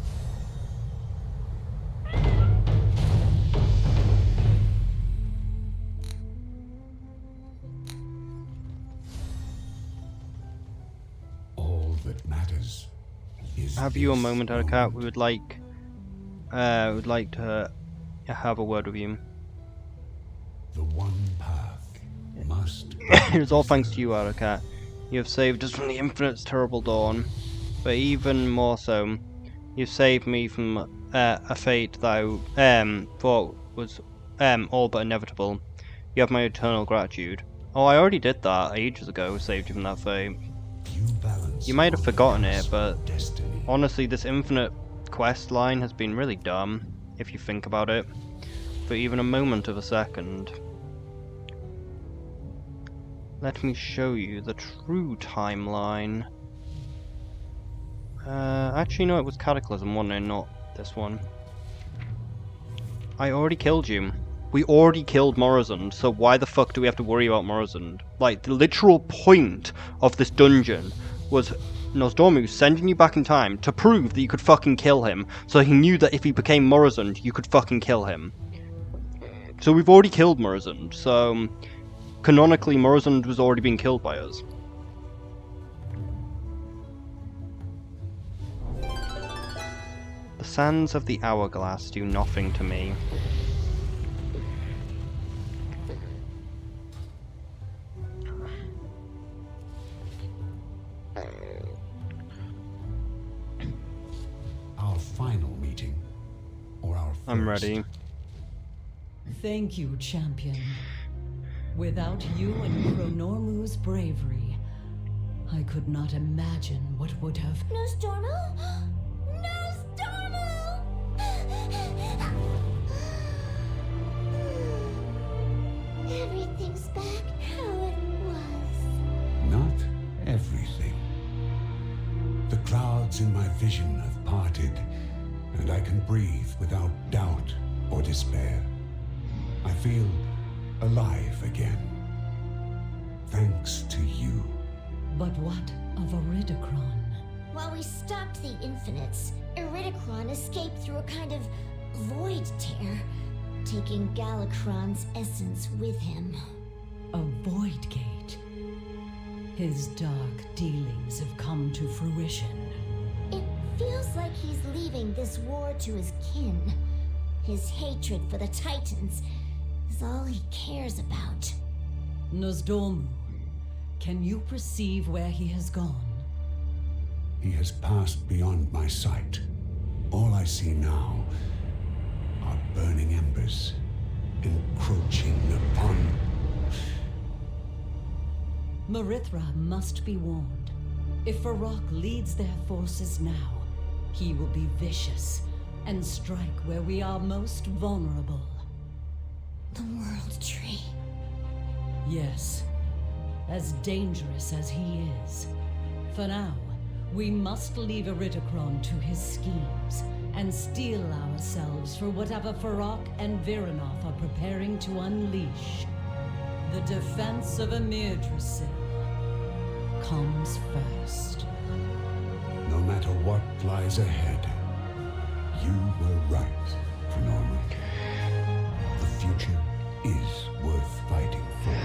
have you a moment, Cat? We would like to have a word with you. The one path must be It's all thanks to you, Cat. You have saved us from the Infinite's terrible dawn, but even more so, you saved me from a fate that I thought was all but inevitable. You have my eternal gratitude. Oh, I already did that ages ago, saved you from that fate. You might have forgotten it, but honestly, this Infinite quest line has been really dumb, if you think about it, for even a moment of a second. Let me show you the true timeline. Actually, no, it was Cataclysm, wasn't it? Not this one. I already killed you. We already killed Morrizond, so why the fuck do we have to worry about Morrizond? Like, the literal point of this dungeon was Nosdormu sending you back in time to prove that you could fucking kill him, so he knew that if he became Morrizond, you could fucking kill him. So we've already killed Morrizond, so canonically Morrizond was already being killed by us. The sands of the hourglass do nothing to me. Our final meeting, or our first? I'm ready. Thank you, champion. Without you and Chronormu's bravery, I could not imagine what would have... Nostormu? Nostormu! Everything's back how it was. Not everything. The clouds in my vision have parted, and I can breathe without doubt or despair. I feel alive again. Thanks to you. But what of Iridikron? While we stopped the Infinites, Iridikron escaped through a kind of void tear, taking Galakrond's essence with him. A void gate. His dark dealings have come to fruition. It feels like he's leaving this war to his kin. His hatred for the Titans is all he cares about. Nosdormu, can you perceive where he has gone? He has passed beyond my sight. All I see now are burning embers encroaching upon... Marithra must be warned. If Varrock leads their forces now, he will be vicious and strike where we are most vulnerable. The World Tree. Yes, as dangerous as he is. For now, we must leave Iridikron to his schemes and steel ourselves for whatever Varrock and Viranoth are preparing to unleash. The defense of Amirdrasil comes first. No matter what lies ahead, you were right, Norman. The future is worth fighting for.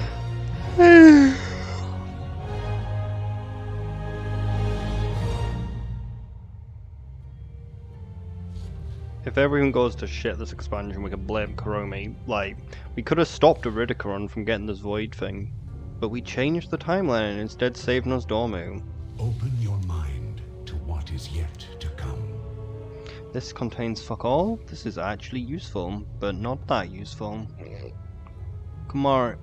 If everything goes to shit this expansion, we can blame Kuromi. Like, we could have stopped Iridikron from getting this void thing, but we changed the timeline and instead saved Nosdormu. Open your mind to what is yet to come. This contains fuck all. This is actually useful, but not that useful. Kumar.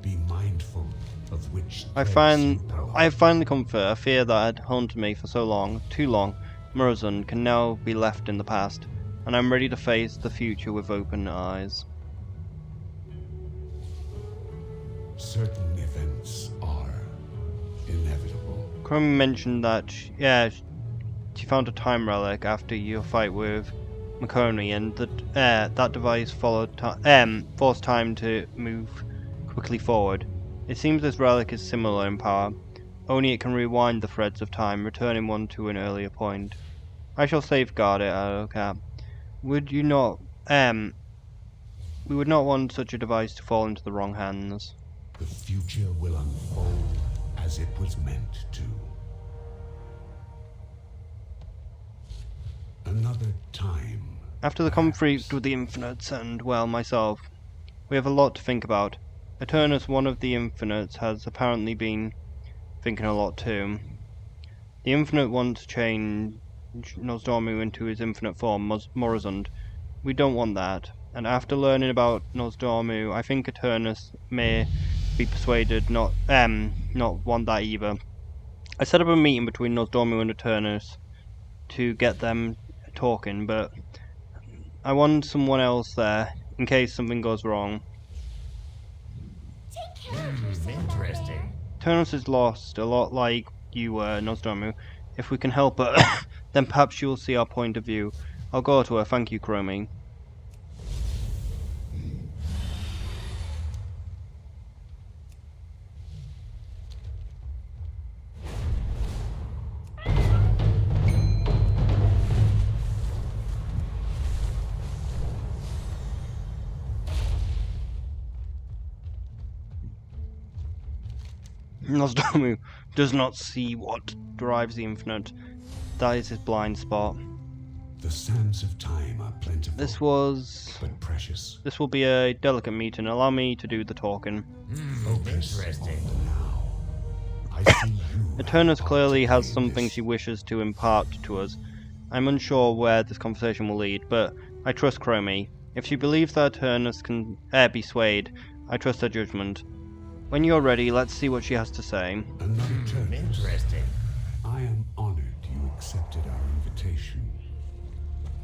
Be mindful of which I have finally come to a fear that had haunted me for so long, too long. Morrizond can now be left in the past, and I'm ready to face the future with open eyes. Certain events are inevitable. Chrome mentioned that, yeah, she found a time relic after your fight with Makoni, and that device forced time to move quickly forward. It seems this relic is similar in power, only it can rewind the threads of time, returning one to an earlier point. I shall safeguard it, Adocap. Would you not, we would not want such a device to fall into the wrong hands. The future will unfold as it was meant to. Another time. After the conflict with the Infinites and, well, myself, we have a lot to think about. Eternus, one of the Infinites, has apparently been thinking a lot too. The Infinite wants to change Nosdormu into his infinite form, Morozund. We don't want that. And after learning about Nosdormu, I think Eternus may be persuaded not want that either. I set up a meeting between Nosdormu and Eternus to get them talking, but I want someone else there in case something goes wrong. Take care of yourself. Interesting. Eternus is lost, a lot like you were, Nosdormu. If we can help her, then perhaps she will see our point of view. I'll go to her. Thank you, Chromie. Nosdormu does not see what drives the infinite. That is his blind spot. The sands of time are plentiful. But precious. This will be a delicate meeting. Allow me to do the talking. Interesting. Eternus clearly has something she wishes to impart to us. I'm unsure where this conversation will lead, but I trust Chromie. If she believes that Eternus can be swayed, I trust her judgment. When you're ready, let's see what she has to say. Interesting. I am honored you accepted our invitation.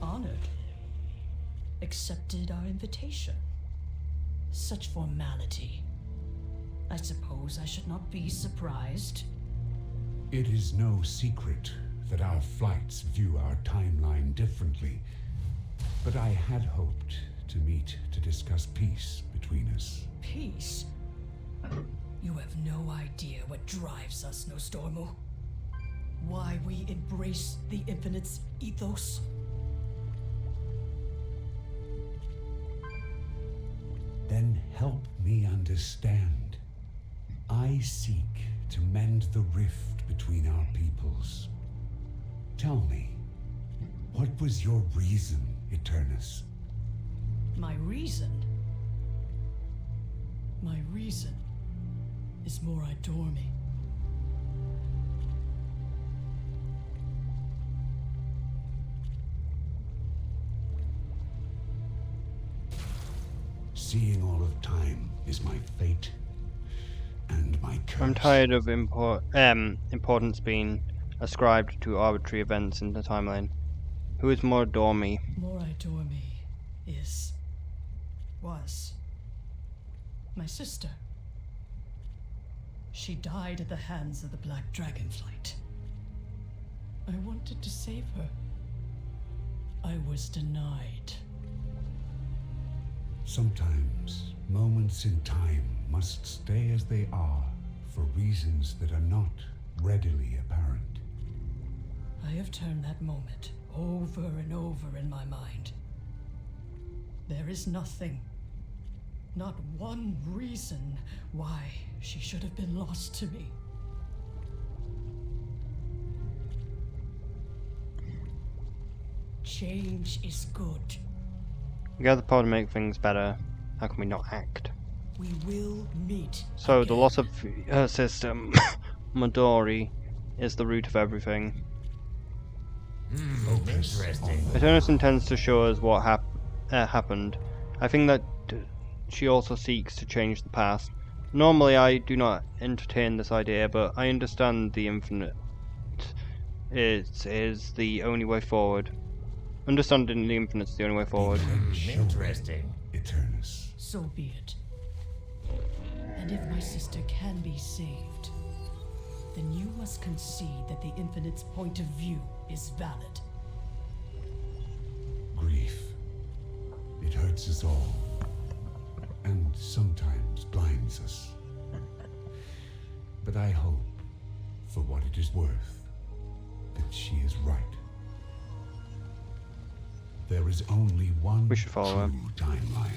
Honored? Accepted our invitation? Such formality. I suppose I should not be surprised. It is no secret that our flights view our timeline differently, but I had hoped to meet to discuss peace between us. Peace? You have no idea what drives us, Nosdormu. Why we embrace the Infinite's ethos. Then help me understand. I seek to mend the rift between our peoples. Tell me, what was your reason, Eternus? My reason? My reason is more adore me. Seeing all of time is my fate and my curse. I'm tired of importance being ascribed to arbitrary events in the timeline. Who is more adore me? More adore me was my sister. She died at the hands of the black dragonflight. I wanted to save her. I was denied. Sometimes moments in time must stay as they are for reasons that are not readily apparent. I have turned that moment over and over in my mind. There is nothing, not one reason why she should have been lost to me. Change is good. We got the power to make things better. How can we not act? We will meet. So the loss of her system, Midori, is the root of everything. Interesting. Eternus intends to show us what happened. I think that she also seeks to change the past. Normally I do not entertain this idea, but I understand the infinite is the only way forward. Understanding the infinite is the only way forward. Interesting. Eternus. So be it. And if my sister can be saved, then you must concede that the Infinite's point of view is valid. Grief. It hurts us all. And sometimes blinds us. But I hope, for what it is worth, that she is right. There is only one We should follow her. true timeline.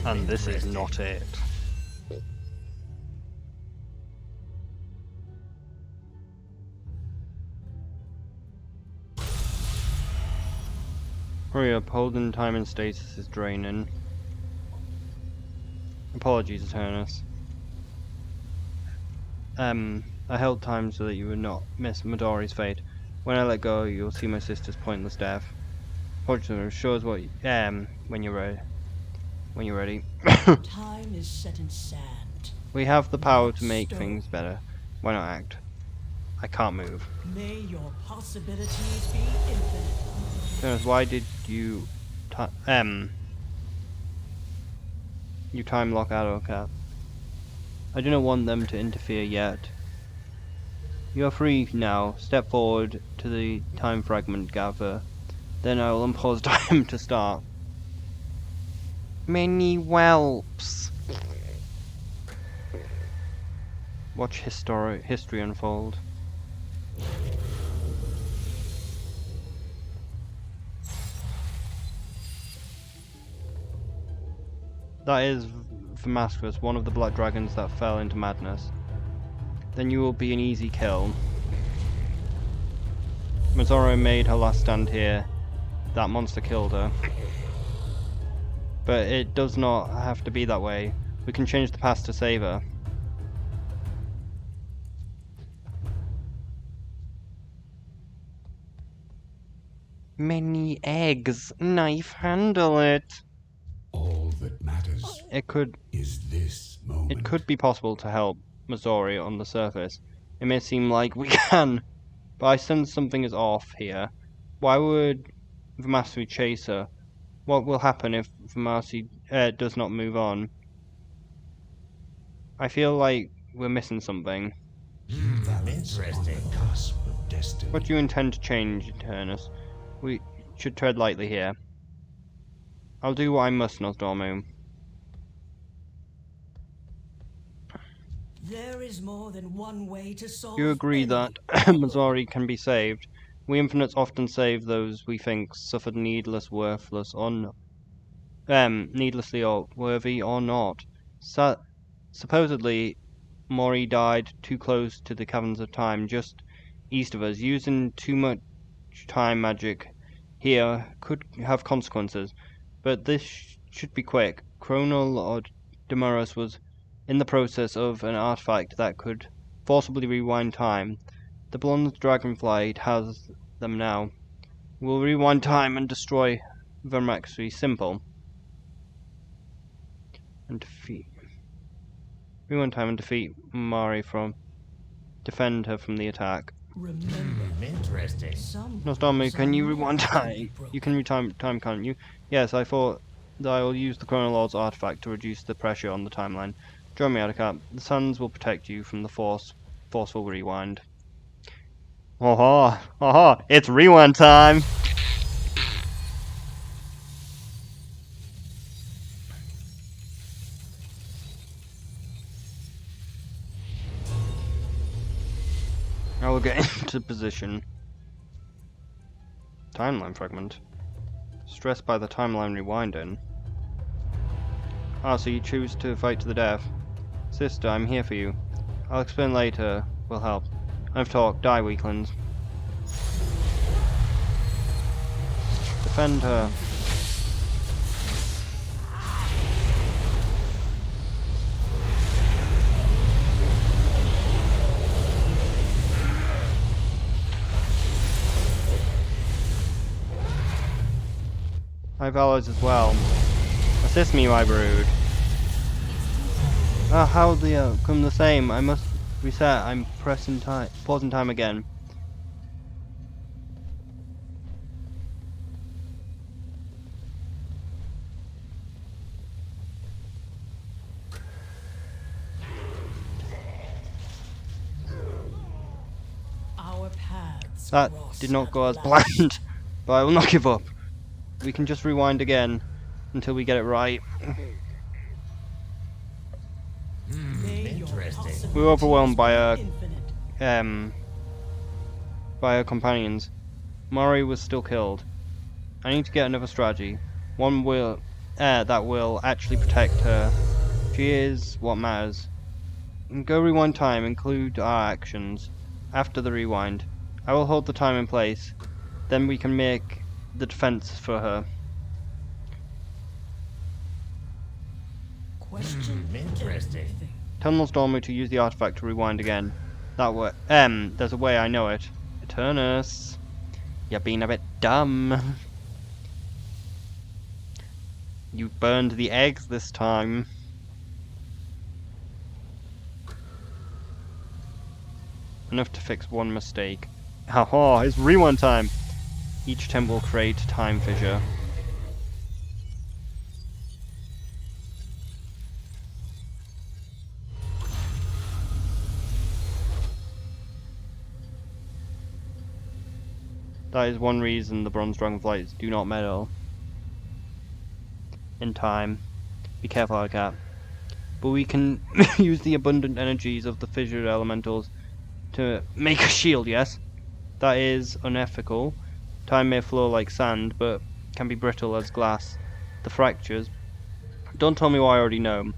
And this is not it. Hurry up, holding time and stasis is draining. Apologies, Eternus. I held time so that you would not miss Midori's fate. When I let go, you'll see my sister's pointless death. Fortunately, shows what when you're ready. When you're ready. Time is set in sand. We have the power Not to make stone. things better. Why not act? I can't move. May your possibilities be infinite. Eternus, why did you you time lock Addercat? I do not want them to interfere yet. You are free now. Step forward to the time fragment gather. Then I will impose time to start. Many whelps. Watch history unfold. That is Damascus, one of the black dragons that fell into madness. Then you will be an easy kill. Mazoro made her last stand here. That monster killed her. But it does not have to be that way. We can change the past to save her. Many eggs. Knife handle it. All that matters It could is this moment. It could be possible to help Mazori on the surface. It may seem like we can, but I sense something is off here. Why would Vamasi chase her? What will happen if Vamasi does not move on? I feel like we're missing something. Interesting. Cusp of destiny. What do you intend to change, Eternus? We should tread lightly here. I'll do what I must, Nosdormu. There is more than one way to solve. You agree any that Mazori can be saved. We infinites often save those we think suffered needlessly or worthy or not. Supposedly, Mori died too close to the caverns of time, just east of us. Using too much time magic here could have consequences, but this should be quick. Chronal or Demurus was in the process of an artifact that could forcibly rewind time. The blonde dragonflight has them now. We'll rewind time and destroy Vermaxi. Simple. And defeat. Rewind time and defeat Mari from. Defend her from the attack. Remember, Interesting. Nostalmu, can you rewind time? You can rewind time, can't you? Yes, I thought that I will use the Chronolord's artifact to reduce the pressure on the timeline. Join me, Addercat. The suns will protect you from the forceful rewind. Aha! It's rewind time! I will get into position. Timeline fragment. Stressed by the timeline rewinding. Ah, so you choose to fight to the death. Sister, I'm here for you. I'll explain later. Will help. I've talked. Die, weaklings. Defend her. I have allies as well. Assist me, my brood. Ah, how the come the same? I must reset. I'm pausing time again. our paths That cross did not at go as last. planned, but I will not give up. We can just rewind again until we get it right. Interesting. We were overwhelmed by our companions. Mari was still killed. I need to get another strategy. One that will actually protect her. She is what matters. Go rewind time, include our actions. After the rewind, I will hold the time in place. Then we can make the defense for her. Question Interesting. Tell Nosdormu to use the artifact to rewind again. That way. There's a way, I know it. Eternus. You're being a bit dumb. You burned the eggs this time. Enough to fix one mistake. Haha, it's rewind time! Each attempt will create time fissure. That is one reason the bronze dragonflights do not meddle in time. Be careful, Hardcat. But we can use the abundant energies of the fissured elementals to make a shield, yes? That is unethical. Time may flow like sand, but can be brittle as glass. The fractures. Don't tell me what I already know.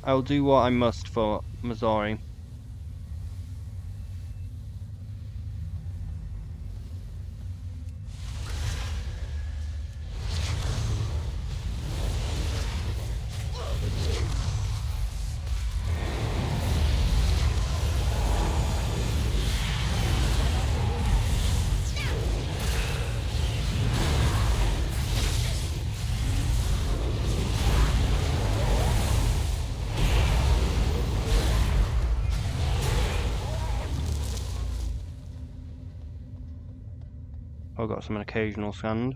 I will do what I must for Missouri. I've got some occasional sand.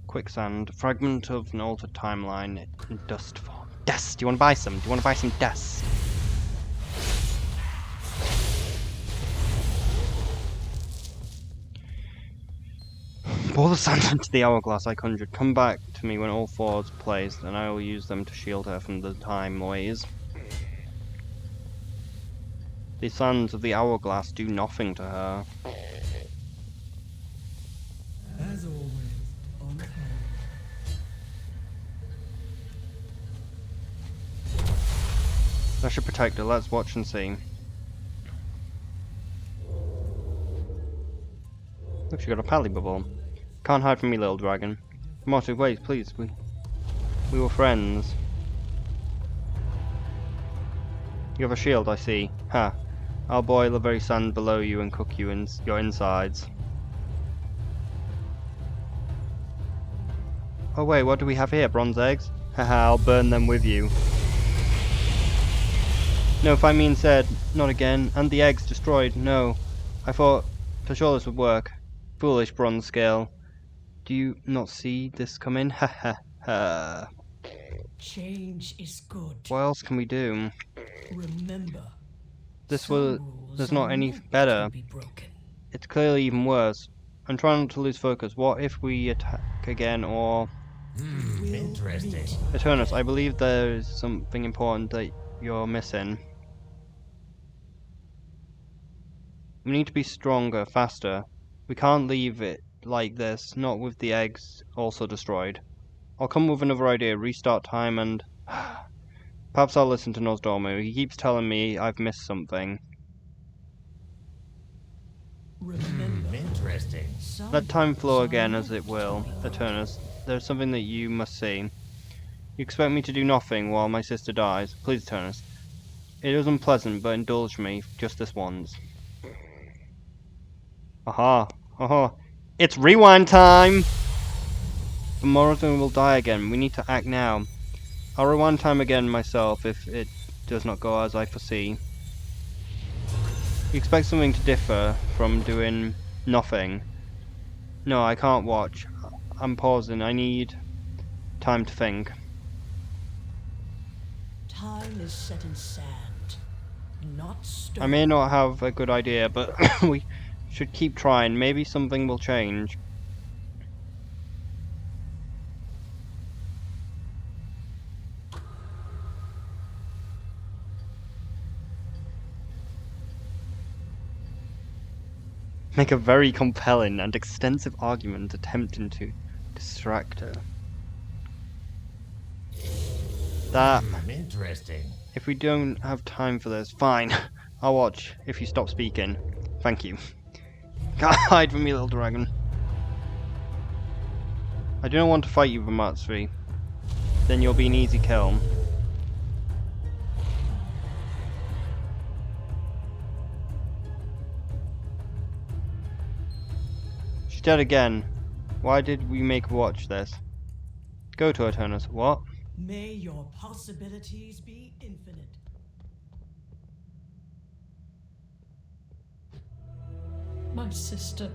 Quicksand. Fragment of an altered timeline in dust form. Dust! Do you want to buy some? Do you want to buy some dust? Pour the sand into the hourglass I conjured. Come back to me when all four are placed, and I will use them to shield her from the time ways. The sands of the hourglass do nothing to her. As always, on time. I should protect her. Let's watch and see. Look, she got a pally bubble. Can't hide from me, little dragon. Marty, wait, please. We were friends. You have a shield, I see. Ha. I'll boil the very sand below you and cook you in your insides. Oh wait, what do we have here? Bronze eggs? Haha, I'll burn them with you. No, if I mean said, not again. And the eggs destroyed, no. I thought for sure this would work. Foolish bronze scale. Do you not see this coming? Ha ha ha. Change is good. What else can we do? Remember, This was... there's not any better. It's clearly even worse. I'm trying not to lose focus. What if we attack again or... Interesting. Eternus, I believe there is something important that you're missing. We need to be stronger, faster. We can't leave it like this, not with the eggs also destroyed. I'll come with another idea, restart time and... Perhaps I'll listen to Nosdormu. He keeps telling me I've missed something. Interesting. Let time flow again as it will, Eternus. There's something that you must see. You expect me to do nothing while my sister dies? Please, Eternus. It is unpleasant, but indulge me just this once. Aha! Aha! It's rewind time! The Morrison will die again. We need to act now. I'll rewind time again myself if it does not go as I foresee. You expect something to differ from doing nothing. No, I can't watch. I'm pausing. I need time to think. Time is set in sand, not stone. I may not have a good idea, but we should keep trying. Maybe something will change. Make a very compelling and extensive argument attempting to distract her. That... Interesting. If we don't have time for this, fine. I'll watch if you stop speaking. Thank you. Can't hide from me, little dragon. I do not want to fight you, Matsui. Then you'll be an easy kill. She's dead again. Why did we make her watch this? Go to Eternus. What? May your possibilities be infinite. My sister.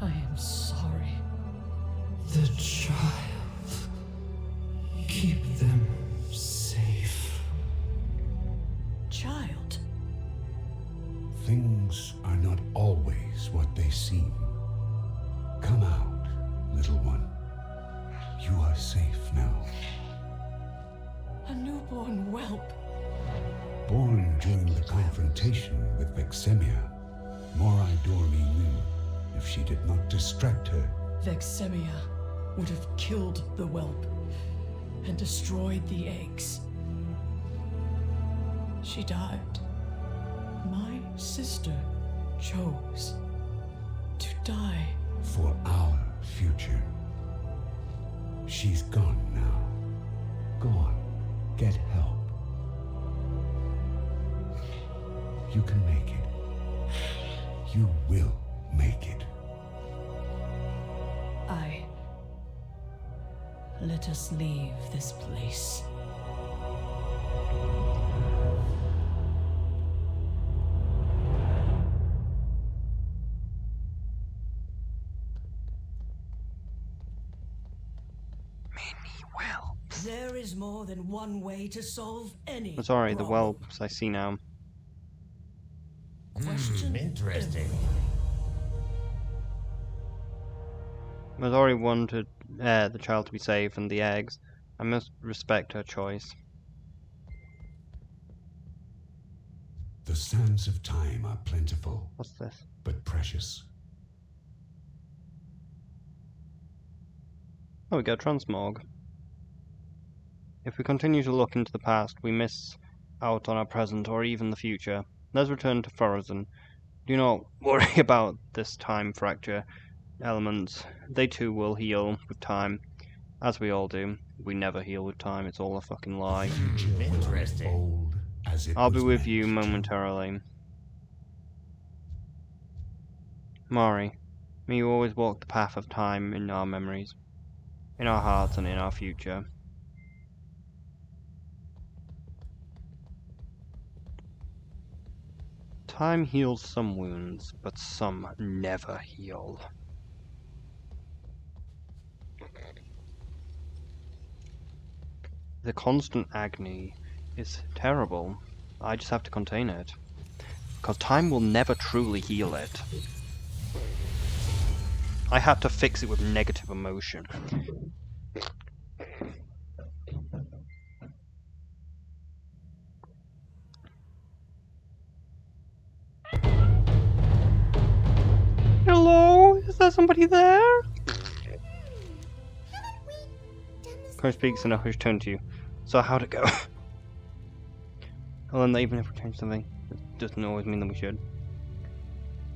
I am sorry. The child. Keep them safe. Child? Things are not always what they seem. Come out, little one. You are safe now. A newborn whelp. Born during the confrontation with Vexemia, Morai Dormi knew if she did not distract her, Vexemia would have killed the whelp and destroyed the eggs. She died. My sister chose to die. For our future. She's gone now. Go on, get help. You can make it. You will make it. Let us leave this place. There is more than one way to solve any I'm sorry, the problem. whelps I see now. Question Interesting. There's already wanted the child to be safe and the eggs. I must respect her choice. The sands of time are plentiful. What's this? But precious. Oh, we got transmog. If we continue to look into the past, we miss out on our present or even the future. Let's return to Forazon. Do not worry about this time fracture elements. They too will heal with time. As we all do. We never heal with time, it's all a fucking lie. Interesting. I'll be with you momentarily. Mari, may you always walk the path of time in our memories, in our hearts and in our future. Time heals some wounds, but some never heal. The constant agony is terrible. I just have to contain it. Because time will never truly heal it. I had to fix it with negative emotion. Hello? Is there somebody there? Chris speaks in a hushed tone to you. So how'd it go? I learned that even if we change something, it doesn't always mean that we should.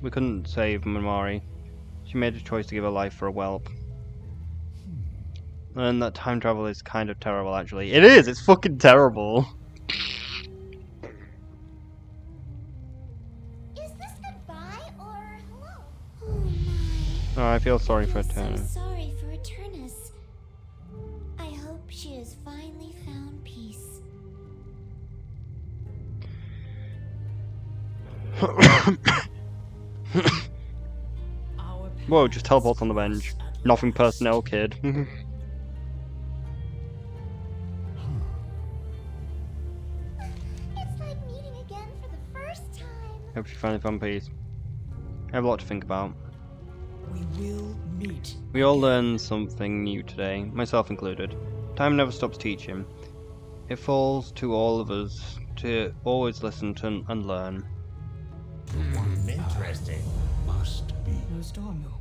We couldn't save Mamari. She made a choice to give her life for a whelp. And that time travel is kind of terrible, actually. It is! It's fucking terrible! Is this goodbye or hello? Oh my. Oh, I feel sorry for Eternus. So sorry for Eternus. I hope she has finally found peace. Whoa, just teleport on the bench. Nothing personnel, kid. It's like meeting again for the first time. Hope she finally found peace. I have a lot to think about. We will meet. We all learned something new today, myself included. Time never stops teaching. It falls to all of us to always listen to and learn. Interesting. Must be. Nostormu.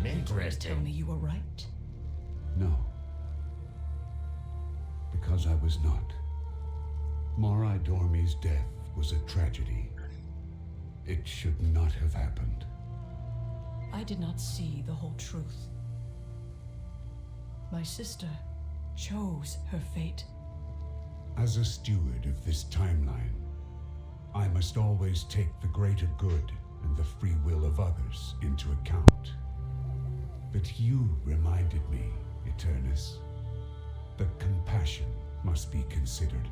Interesting. Tell me you were right. No. Because I was not. Morai Dormi's death was a tragedy. It should not have happened. I did not see the whole truth. My sister chose her fate. As a steward of this timeline, I must always take the greater good and the free will of others into account. But you reminded me, Eternus, that compassion must be considered.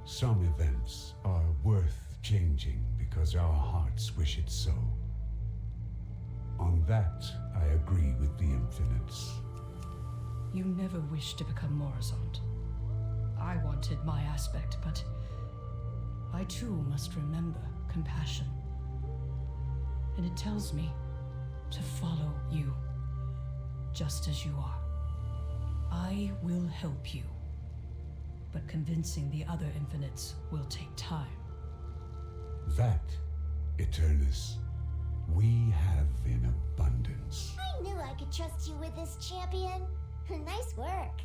Some events are worth changing because our hearts wish it so. On that, I agree with the Infinites. You never wished to become Morrisont. I wanted my aspect, but I too must remember compassion. And it tells me to follow you, just as you are. I will help you, but convincing the other Infinites will take time. That, Eternus, we have in abundance. I knew I could trust you with this, champion. Nice work.